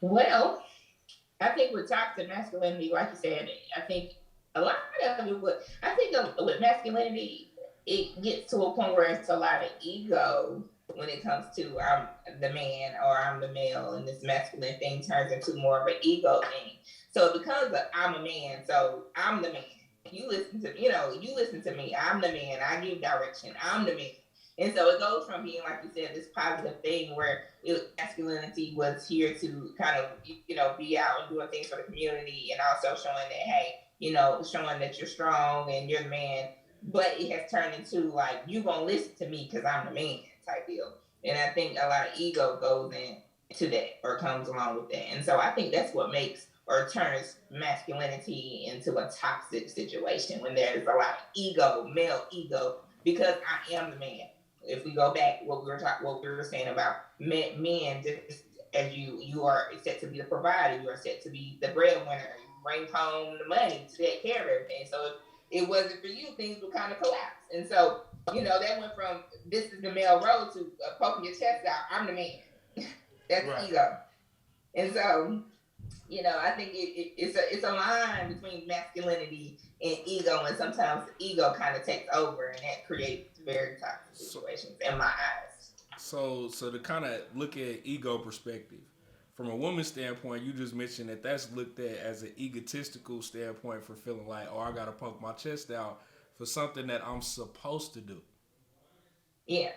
S3: Well, I think with toxic masculinity, like you said, I think a lot of it I think with masculinity, it gets to a point where it's a lot of ego when it comes to I'm the man or I'm the male, and this masculine thing turns into more of an ego thing. So it becomes I'm a man, so I'm the man. You listen to me. I'm the man. I give direction. I'm the man. And so it goes from being, like you said, this positive thing where masculinity was here to kind of, be out and doing things for the community, and also showing that, hey, showing that you're strong and you're the man. But it has turned into like, you gonna listen to me because I'm the man type deal. And I think a lot of ego goes into that or comes along with that. And so I think that's what makes or turns masculinity into a toxic situation, when there's a lot of ego, male ego, because I am the man. If we go back what we were saying about men, just as you are set to be the provider, you are set to be the breadwinner, you bring home the money to take care of everything. So if it wasn't for you, things would kind of collapse. And so, that went from this is the male role to poking your chest out, I'm the man. That's right. Ego. And so, I think it's a line between masculinity and ego, and sometimes the ego kind of takes over, and that creates very toxic situations in my eyes.
S2: So to kind of look at ego perspective, from a woman's standpoint, you just mentioned that that's looked at as an egotistical standpoint for feeling like, I got to poke my chest out for something that I'm supposed to do.
S3: Yeah,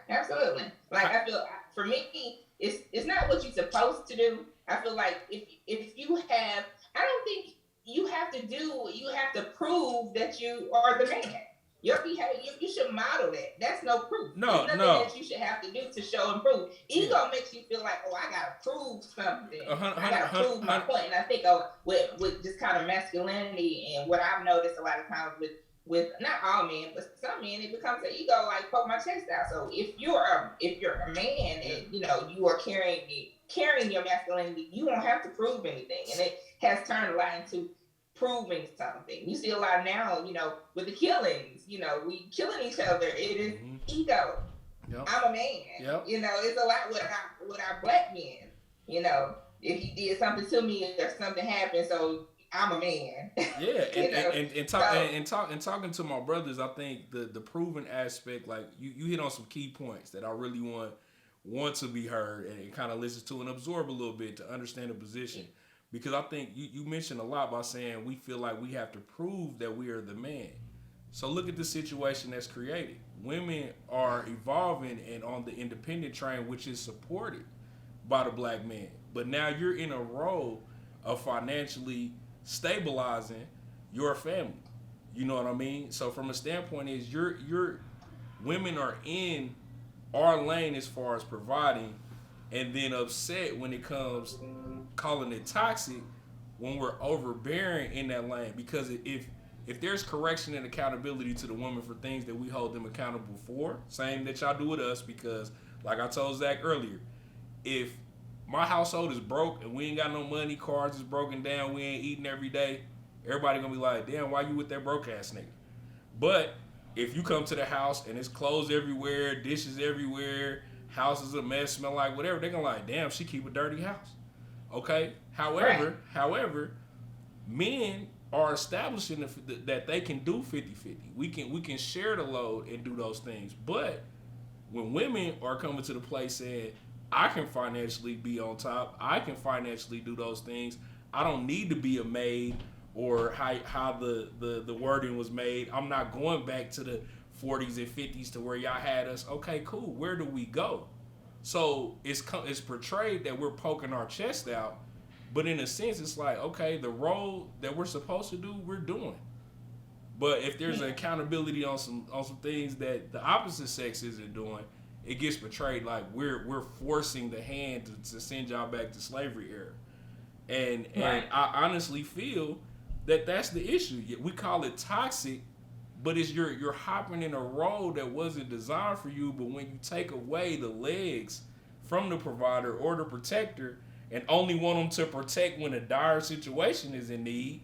S3: absolutely. Like I feel, for me, it's not what you're supposed to do. I feel like if you have, I don't think you have to prove that you are the man. Your behavior, you should model that. That's no proof.
S2: No.
S3: That you should have to do to show and prove. Ego makes you feel like, I gotta prove something. I gotta prove my point. And I think with just kind of masculinity, and what I've noticed a lot of times with not all men, but some men, it becomes an ego, like poke my chest out. So if you're a man and you are carrying your masculinity, you don't have to prove anything. And it has turned a lot into proving something. You see a lot now, with the killings, we killing each other. It is ego. Yep. I'm a man. Yep. It's a lot with our Black men. If he did something to me or something happened, so I'm a man.
S2: Yeah, and talking to my brothers, I think the proven aspect, like you hit on some key points that I really want to be heard and kind of listen to and absorb a little bit to understand the position. Because I think you mentioned a lot by saying we feel like we have to prove that we are the man. So look at the situation that's created. Women are evolving and on the independent train, which is supported by the Black man. But now you're in a role of financially stabilizing your family. You know what I mean? So from a standpoint is you're women are in our lane as far as providing, and then upset when it comes calling it toxic when we're overbearing in that lane. Because if there's correction and accountability to the woman for things that we hold them accountable for, same that y'all do with us, because like I told Zach earlier, if my household is broke and we ain't got no money, cars is broken down, we ain't eating every day, everybody gonna be like, damn, why you with that broke ass nigga? But if you come to the house and it's clothes everywhere, dishes everywhere, house is a mess, smell like whatever, they're gonna like, damn, she keep a dirty house. Okay? However, men are establishing that they can do 50-50. We can share the load and do those things. But when women are coming to the place saying, I can financially be on top, I can financially do those things, I don't need to be a maid, or how the wording was made, I'm not going back to the 40s and 50s to where y'all had us. Okay, cool. Where do we go? So it's portrayed that we're poking our chest out, but in a sense, it's like, okay, the role that we're supposed to do, we're doing. But if there's an accountability on some things that the opposite sex isn't doing, it gets portrayed like we're forcing the hand to send y'all back to slavery era. And I honestly feel that that's the issue. We call it toxic, but it's you're hopping in a role that wasn't designed for you. But when you take away the legs from the provider or the protector and only want them to protect when a dire situation is in need,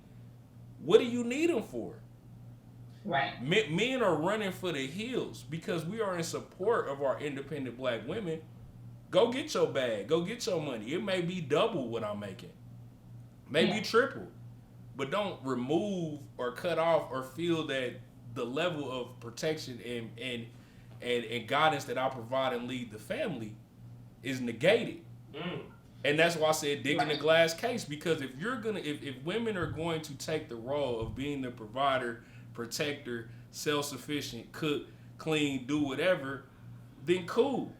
S2: what do you need them for?
S3: Right.
S2: Men are running for the hills because we are in support of our independent black women. Go get your bag. Go get your money. It may be double what I'm making. Maybe triple. But don't remove or cut off or feel that the level of protection and guidance that I provide and lead the family is negated. And that's why I said dig in the glass case, because if women are going to take the role of being the provider, protector, self-sufficient, cook, clean, do whatever, then cool.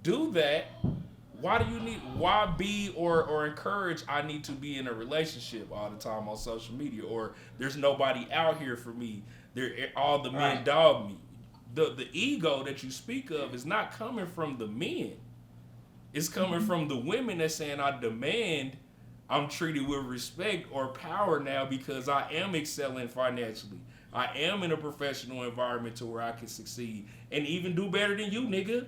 S2: Do that. Why be or encourage I need to be in a relationship all the time on social media, or there's nobody out here for me, all the men dog me. The ego that you speak of is not coming from the men. It's coming from the women that's saying, I demand I'm treated with respect or power now because I am excelling financially. I am in a professional environment to where I can succeed and even do better than you, nigga.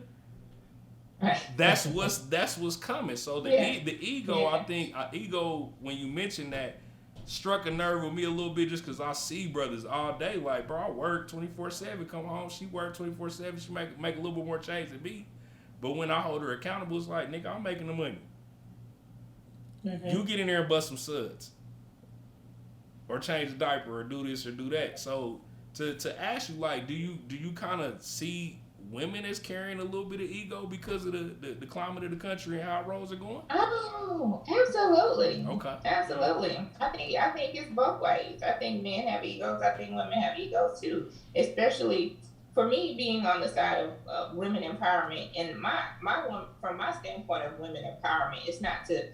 S2: That's what's coming. So the ego, I think, ego, when you mention that, struck a nerve with me a little bit just because I see brothers all day like, bro, I work 24/7, come home, she work 24/7, she make a little bit more change than me. But when I hold her accountable, it's like, nigga, I'm making the money. You get in there and bust some suds. Or change the diaper or do this or do that. So to ask you, like, do you kind of see women as carrying a little bit of ego because of the climate of the country and how roads are going?
S3: Oh, absolutely.
S2: Okay.
S3: Absolutely. I think it's both ways. I think men have egos. I think women have egos too. Especially for me, being on the side of women empowerment, and from my standpoint of women empowerment, it's not to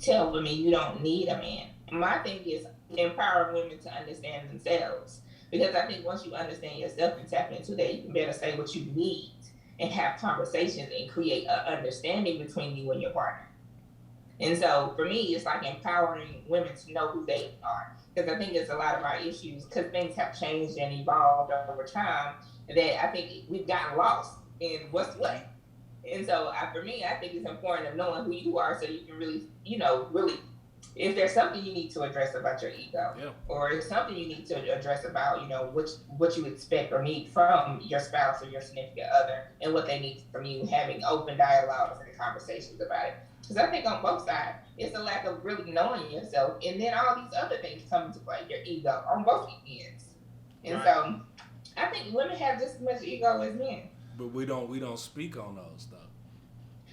S3: tell women you don't need a man. My thing is empowering women to understand themselves. Because I think once you understand yourself and tap into that, you can better say what you need and have conversations and create an understanding between you and your partner. And so for me, it's like empowering women to know who they are. Because I think there's a lot of our issues, because things have changed and evolved over time, that I think we've gotten lost in what's what. And so for me, I think it's important of knowing who you are so you can really, if there's something you need to address about your ego, or if something you need to address about, what you expect or need from your spouse or your significant other and what they need from you, having open dialogues and conversations about it. Because I think on both sides, it's a lack of really knowing yourself. And then all these other things come into play, your ego on both ends. And so I think women have just as much ego as men.
S2: But we don't speak on those, though.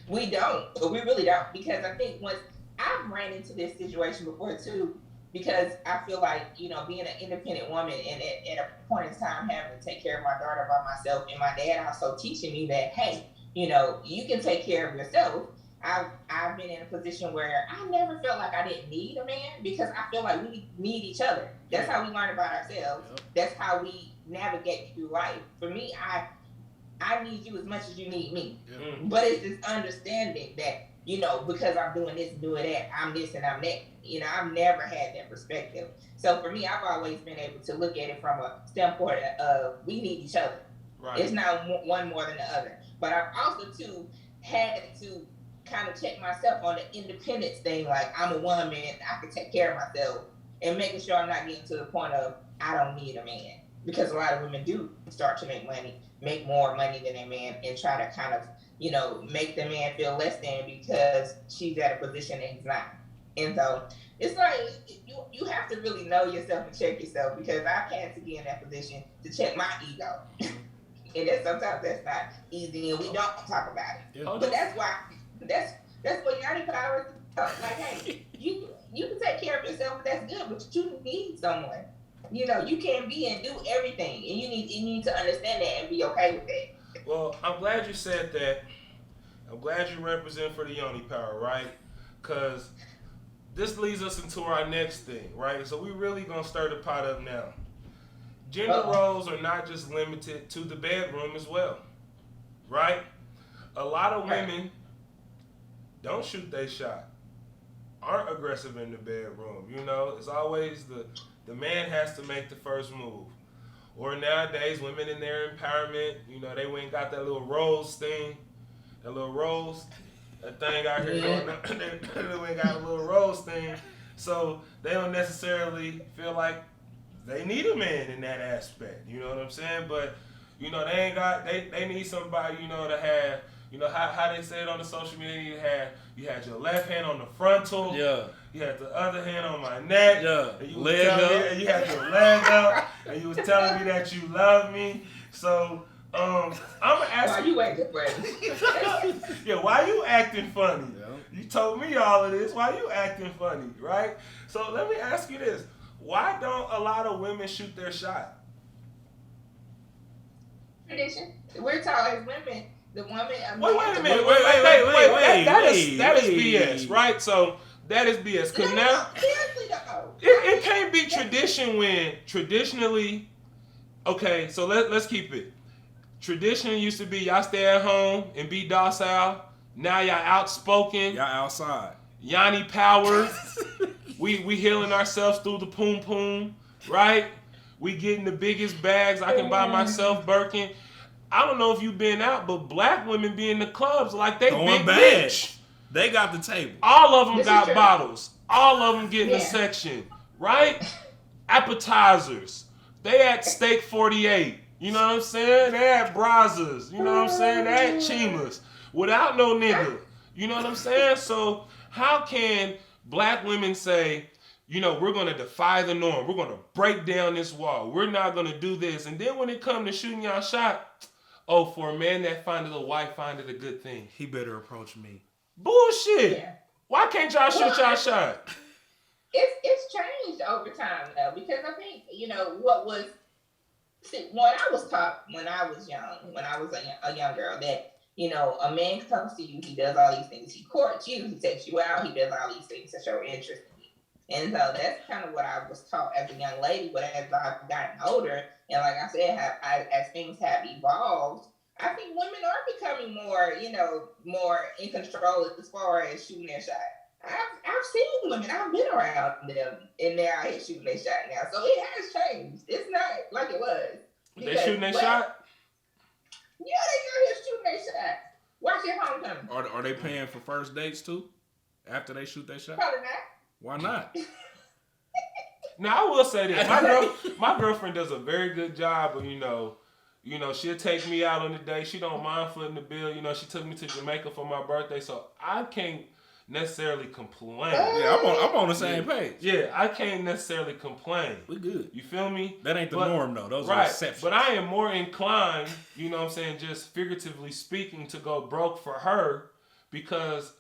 S3: We don't. But we really don't. Because I think once I've ran into this situation before too, because I feel like, being an independent woman and at a point in time having to take care of my daughter by myself, and my dad also teaching me that, hey, you can take care of yourself. I've I've been in a position where I never felt like I didn't need a man because I feel like we need each other. That's how we learn about ourselves. Yep. That's how we navigate through life. For me, I need you as much as you need me. Yep. But it's this understanding that, you know, because I'm doing this and doing that, I'm this and I'm that. You know, I've never had that perspective. So for me, I've always been able to look at it from a standpoint of we need each other. Right. It's not one more than the other. But I've also, too, had to kind of check myself on the independence thing. Like, I'm a woman, I can take care of myself. And making sure I'm not getting to the point of, I don't need a man. Because a lot of women do start to make more money than a man, and try to kind of, you know, make the man feel less than because she's at a position that he's not. And so it's like you have to really know yourself and check yourself, because I've had to be in that position to check my ego. And sometimes that's not easy, and we don't talk about it. Yeah. But that's what Yanni Powers talk. Like, hey, you can take care of yourself, that's good, but you need someone. You know, you can't be and do everything, and you need to understand that and be okay with that.
S1: Well, I'm glad you said that. I'm glad you represent for the Yoni Power, right? Because this leads us into our next thing, right? So we really gonna stir the pot up now. Gender roles are not just limited to the bedroom as well, right? A lot of women don't shoot their shot, aren't aggressive in the bedroom. You know, it's always the man has to make the first move. Or nowadays, women in their empowerment, you know, they went and got that little rose thing, that thing out here going up. They went and got a little rose thing. So they don't necessarily feel like they need a man in that aspect. You know what I'm saying? But, you know, they need somebody, you know, to have, you know, how they say it on the social media, you had your left hand on the frontal. Yeah. You had the other hand on my neck. Yeah. And you leg up. And you had your leg up. And you was telling me that you love me. So, I'm gonna ask
S3: you. Why you acting funny?
S1: Yeah, why you acting funny? Yeah. You told me all of this. Why you acting funny, right? So let me ask you this. Why don't a lot of women shoot their shot?
S3: Tradition. We're taught as women. The woman.
S1: Wait a minute. Wait. That is BS, right? So that is BS. Because now it can't be tradition when traditionally. Okay, so let's keep it. Tradition used to be y'all stay at home and be docile. Now y'all outspoken.
S2: Y'all outside.
S1: Yanni Powers. we healing ourselves through the poom poom, right? We getting the biggest bags I can buy myself, Birkin. I don't know if you've been out, but black women be in the clubs like they big bitch.
S2: They got the table.
S1: All of them got bottles. All of them getting a section, right? Appetizers. They at Steak 48. You know what I'm saying? They at Brazos. You know what I'm saying? They at Chimas. Without no nigga. You know what I'm saying? So how can black women say, you know, we're going to defy the norm. We're going to break down this wall. We're not going to do this. And then when it comes to shooting y'all shot, oh, for a man that findeth a wife, findeth a good thing.
S2: He better approach me.
S1: Bullshit. Yeah. Why can't y'all shoot y'all shot?
S3: It's changed over time, though, because I think, you know, what I was taught when I was young, when I was a young girl, that, you know, a man comes to you, he does all these things. He courts you, he takes you out, he does all these things to show interest in you. And so that's kind of what I was taught as a young lady. But as I've gotten older, and like I said, as things have evolved, I think women are becoming more, you know, more in control as far as shooting their shot. I've seen women, I've been around them, and they're out here shooting their shot now. So it has changed. It's not like it was.
S1: They shooting their shot?
S3: Yeah, they out here shooting their shot. Watch your homecoming.
S2: Are they paying for first dates too? After they shoot their shot?
S3: Probably not.
S2: Why not?
S1: Now I will say this. My girlfriend does a very good job of, you know, she'll take me out on the day. She don't mind footing the bill. You know, she took me to Jamaica for my birthday, so I can't necessarily complain.
S2: Yeah, I'm on the same page.
S1: Yeah, I can't necessarily complain.
S2: We good.
S1: You feel me?
S2: That ain't the norm though. Those are exceptions.
S1: But I am more inclined, you know what I'm saying, just figuratively speaking, to go broke for her, because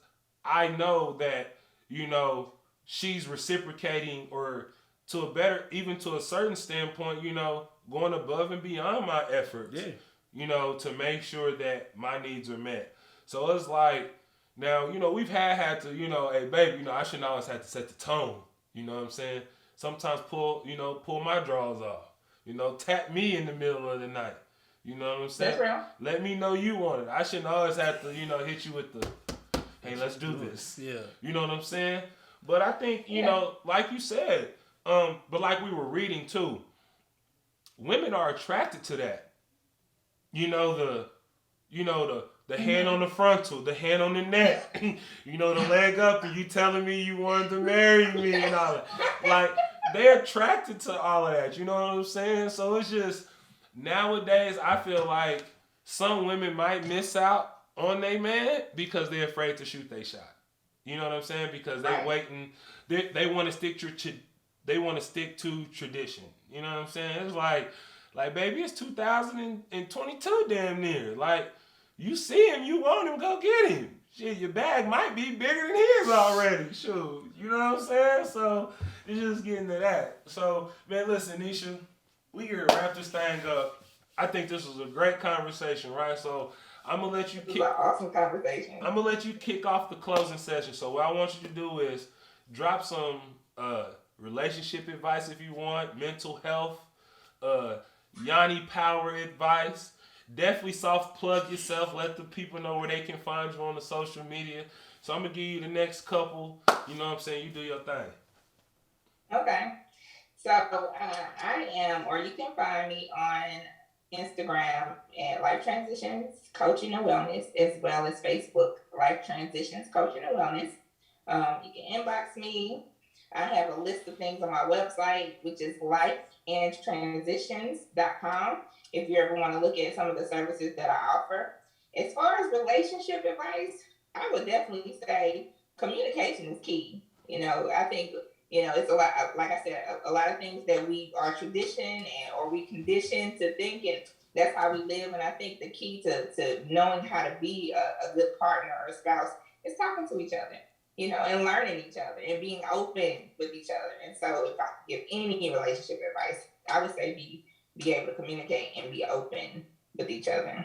S1: I know that, you know, she's reciprocating, or even to a certain standpoint, you know, going above and beyond my efforts. Yeah. You know, to make sure that my needs are met. So it's like, Now, we've had to, hey, baby, I shouldn't always have to set the tone. You know what I'm saying? Sometimes pull my drawers off. Tap me in the middle of the night. You know what I'm saying?
S3: That's real.
S1: Let me know you want it. I shouldn't always have to, hit you with the, hey, let's do this.
S2: Yeah.
S1: You know what I'm saying? But I think, like you said, but like we were reading too, women are attracted to that. The hand on the frontal, the hand on the neck, the leg up, and you telling me you wanted to marry me and all that. Like, they're attracted to all of that. You know what I'm saying? So it's just, nowadays, I feel like some women might miss out on their man because they're afraid to shoot their shot. You know what I'm saying? Because they're waiting. They want to stick to tradition. You know what I'm saying? It's like baby, it's 2022 damn near. Like, you see him, you want him, go get him. Shit, your bag might be bigger than his already. Shoot. You know what I'm saying? So it's just getting to that. So, man, listen, Nisha, we here to wrap this thing up. I think this was a great conversation, right? So I'm gonna let you
S3: kick. Awesome conversation.
S1: I'm gonna let you kick off the closing session. So what I want you to do is drop some relationship advice if you want, mental health, Yanni power advice. Definitely soft plug yourself. Let the people know where they can find you on the social media. So I'm gonna give you the next couple. You know what I'm saying? You do your thing.
S3: Okay. So I am, or you can find me on Instagram at Life Transitions Coaching and Wellness, as well as Facebook Life Transitions Coaching and Wellness. You can inbox me. I have a list of things on my website, which is lifeandtransitions.com. If you ever want to look at some of the services that I offer. As far as relationship advice, I would definitely say communication is key. I think, it's a lot, like I said, a lot of things that we are tradition or we conditioned to think, and that's how we live. And I think the key to knowing how to be a good partner or a spouse is talking to each other, and learning each other and being open with each other. And so if I could give any relationship advice, I would say be able to communicate and be open with each other.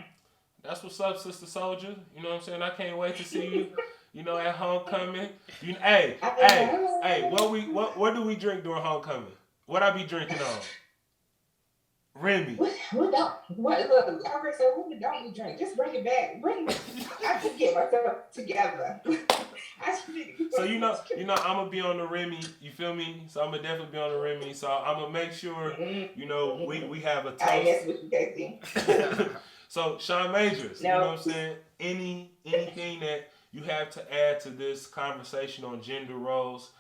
S1: That's what's up, Sister Soldier. You know what I'm saying? I can't wait to see you, at homecoming. Hey, what do we drink during homecoming? What I be drinking on? Remy.
S3: What don't we drink? Just bring it back. I can get myself together.
S1: So I'm gonna be on the Remy. You feel me? So I'm gonna definitely be on the Remy. So I'm gonna make sure we have a toast.
S3: Yes, what you guys
S1: So Sean Majors, you know what I'm saying? Anything that you have to add to this conversation on gender roles,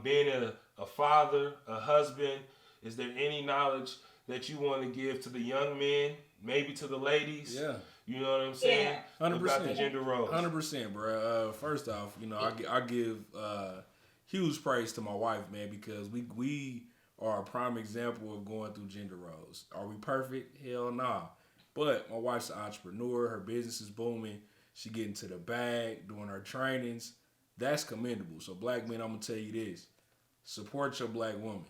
S1: being a father, a husband, is there any knowledge that you want to give to the young men, maybe to the ladies?
S2: Yeah.
S1: You know what I'm saying?
S2: 100%.
S1: About the gender roles.
S2: 100%, bro. First off, I give huge praise to my wife, man, because we are a prime example of going through gender roles. Are we perfect? Hell nah. But my wife's an entrepreneur. Her business is booming. She getting to the bag, doing her trainings. That's commendable. So black men, I'm going to tell you this. Support your black woman.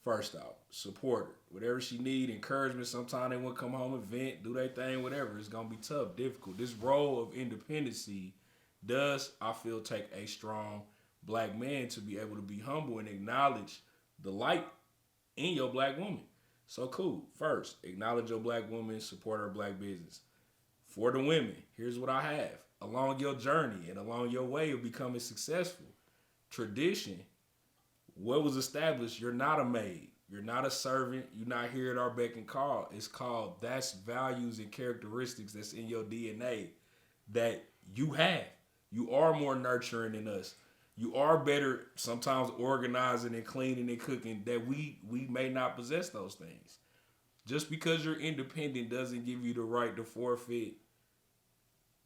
S2: First off, support her. Whatever she need, encouragement. Sometimes they want to come home and vent, do their thing, whatever. It's going to be tough, difficult. This role of independency does, I feel, take a strong black man to be able to be humble and acknowledge the light in your black woman. So cool. First, acknowledge your black woman, support her black business. For the women, here's what I have. Along your journey and along your way of becoming successful, tradition, what was established, you're not a maid. You're not a servant. You're not here at our beck and call. It's called, that's values and characteristics that's in your DNA that you have. You are more nurturing than us. You are better sometimes organizing and cleaning and cooking that we may not possess those things. Just because you're independent doesn't give you the right to forfeit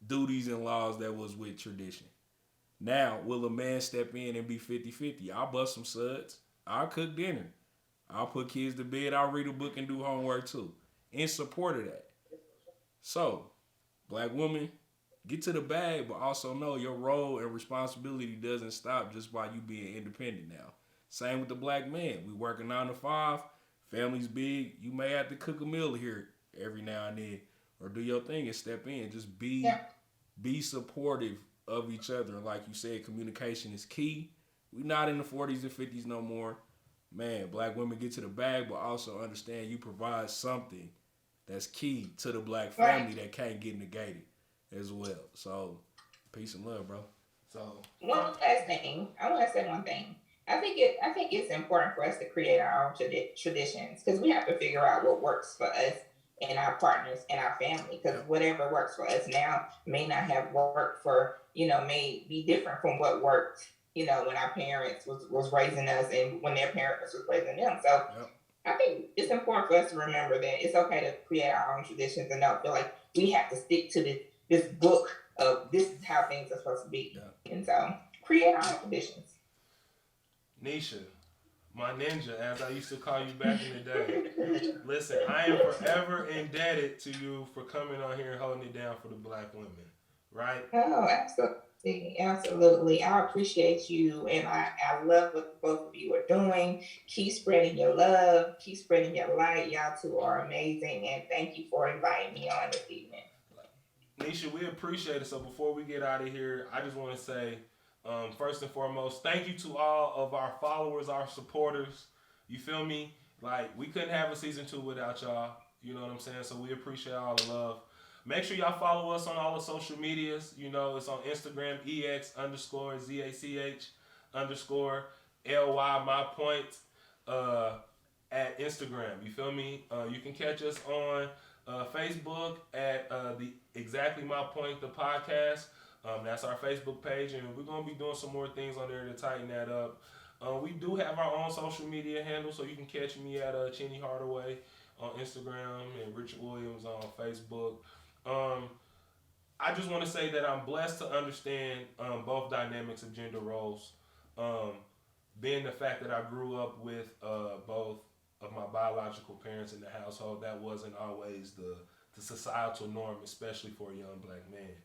S2: duties and laws that was with tradition. Now, will a man step in and be 50-50? I'll bust some suds. I'll cook dinner. I'll put kids to bed. I'll read a book and do homework too. In support of that. So, black woman, get to the bag, but also know your role and responsibility doesn't stop just by you being independent now. Same with the black man. We working 9 to 5. Family's big. You may have to cook a meal here every now and then or do your thing and step in. Just be supportive of each other. And like you said, communication is key. We not in the 40s and 50s no more. Man, black women get to the bag, but also understand you provide something that's key to the black family that can't get negated as well. So, peace and love, bro. So,
S3: one last thing, I want to say one thing. I think it's important for us to create our own traditions, because we have to figure out what works for us and our partners and our family. Because whatever works for us now may not have worked for, may be different from what worked, when our parents was raising us and when their parents was raising them. So I think it's important for us to remember that it's okay to create our own traditions and not feel like we have to stick to this book of this is how things are supposed to be. And so create our own traditions.
S1: Nisha, my ninja, as I used to call you back in the day. Listen, I am forever indebted to you for coming on here and holding it down for the black women, right?
S3: Oh, absolutely. Absolutely. I appreciate you, and I love what both of you are doing. Keep spreading your love. Keep spreading your light. Y'all two are amazing, and thank you for inviting me on this evening.
S1: Nisha, we appreciate it. So before we get out of here, I just want to say, first and foremost, thank you to all of our followers, our supporters. You feel me? Like, we couldn't have a season 2 without y'all. You know what I'm saying? So we appreciate all the love. Make sure y'all follow us on all the social medias. It's on Instagram, EX_ZACH_LY my point at Instagram. You feel me? You can catch us on Facebook at the ExZachly My Point, the podcast. That's our Facebook page, and we're going to be doing some more things on there to tighten that up. We do have our own social media handle, so you can catch me at Cheney Hardaway on Instagram and Richard Williams on Facebook. I just want to say that I'm blessed to understand both dynamics of gender roles. Being the fact that I grew up with both of my biological parents in the household, that wasn't always the societal norm, especially for a young black man.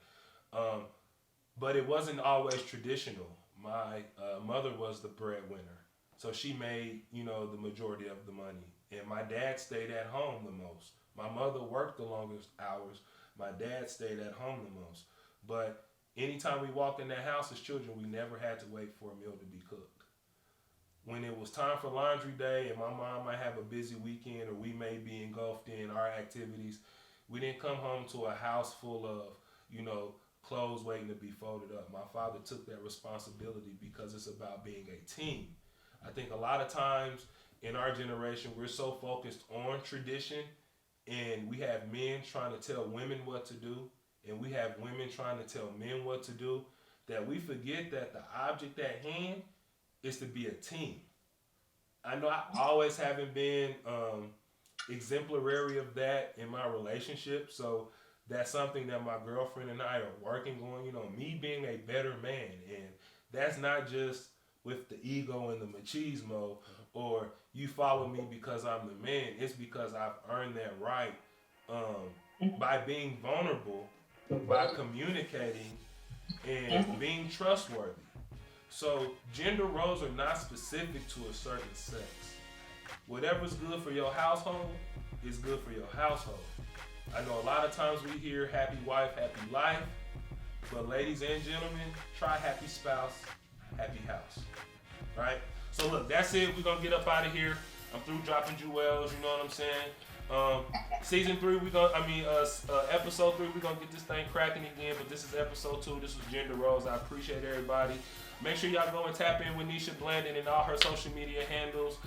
S1: But it wasn't always traditional. My mother was the breadwinner, so she made, the majority of the money. And my dad stayed at home the most. My mother worked the longest hours. My dad stayed at home the most. But anytime we walked in that house as children, we never had to wait for a meal to be cooked. When it was time for laundry day and my mom might have a busy weekend or we may be engulfed in our activities, we didn't come home to a house full of, clothes waiting to be folded up. My father took that responsibility because it's about being a team. I think a lot of times in our generation, we're so focused on tradition, and we have men trying to tell women what to do, and we have women trying to tell men what to do, that we forget that the object at hand is to be a team. I know I always haven't been exemplary of that in my relationship, so that's something that my girlfriend and I are working on, me being a better man. And that's not just with the ego and the machismo, or you follow me because I'm the man. It's because I've earned that right by being vulnerable, by communicating, and being trustworthy. So gender roles are not specific to a certain sex. Whatever's good for your household is good for your household. I know a lot of times we hear happy wife, happy life, but ladies and gentlemen, try happy spouse, happy house, right? So look, that's it. We're gonna get up out of here. I'm through dropping jewels, you know what I'm saying? Season 3, episode 3, we're gonna get this thing cracking again, but this is episode 2. This was Gender Roles. I appreciate everybody. Make sure y'all go and tap in with Nisha Blandon and all her social media handles.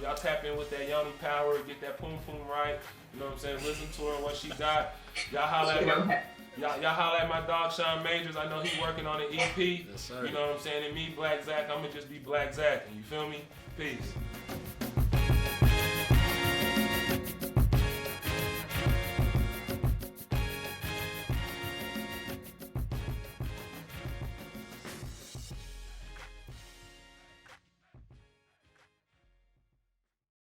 S1: Y'all tap in with that Yoni Power, get that poom poom right. You know what I'm saying? Listen to her, what she got. Y'all holla at my dog Sean Majors. I know he's working on an EP.
S2: Yes, sir.
S1: You know what I'm saying? And me, Black Zach, I'm gonna just be Black Zach. You feel me? Peace.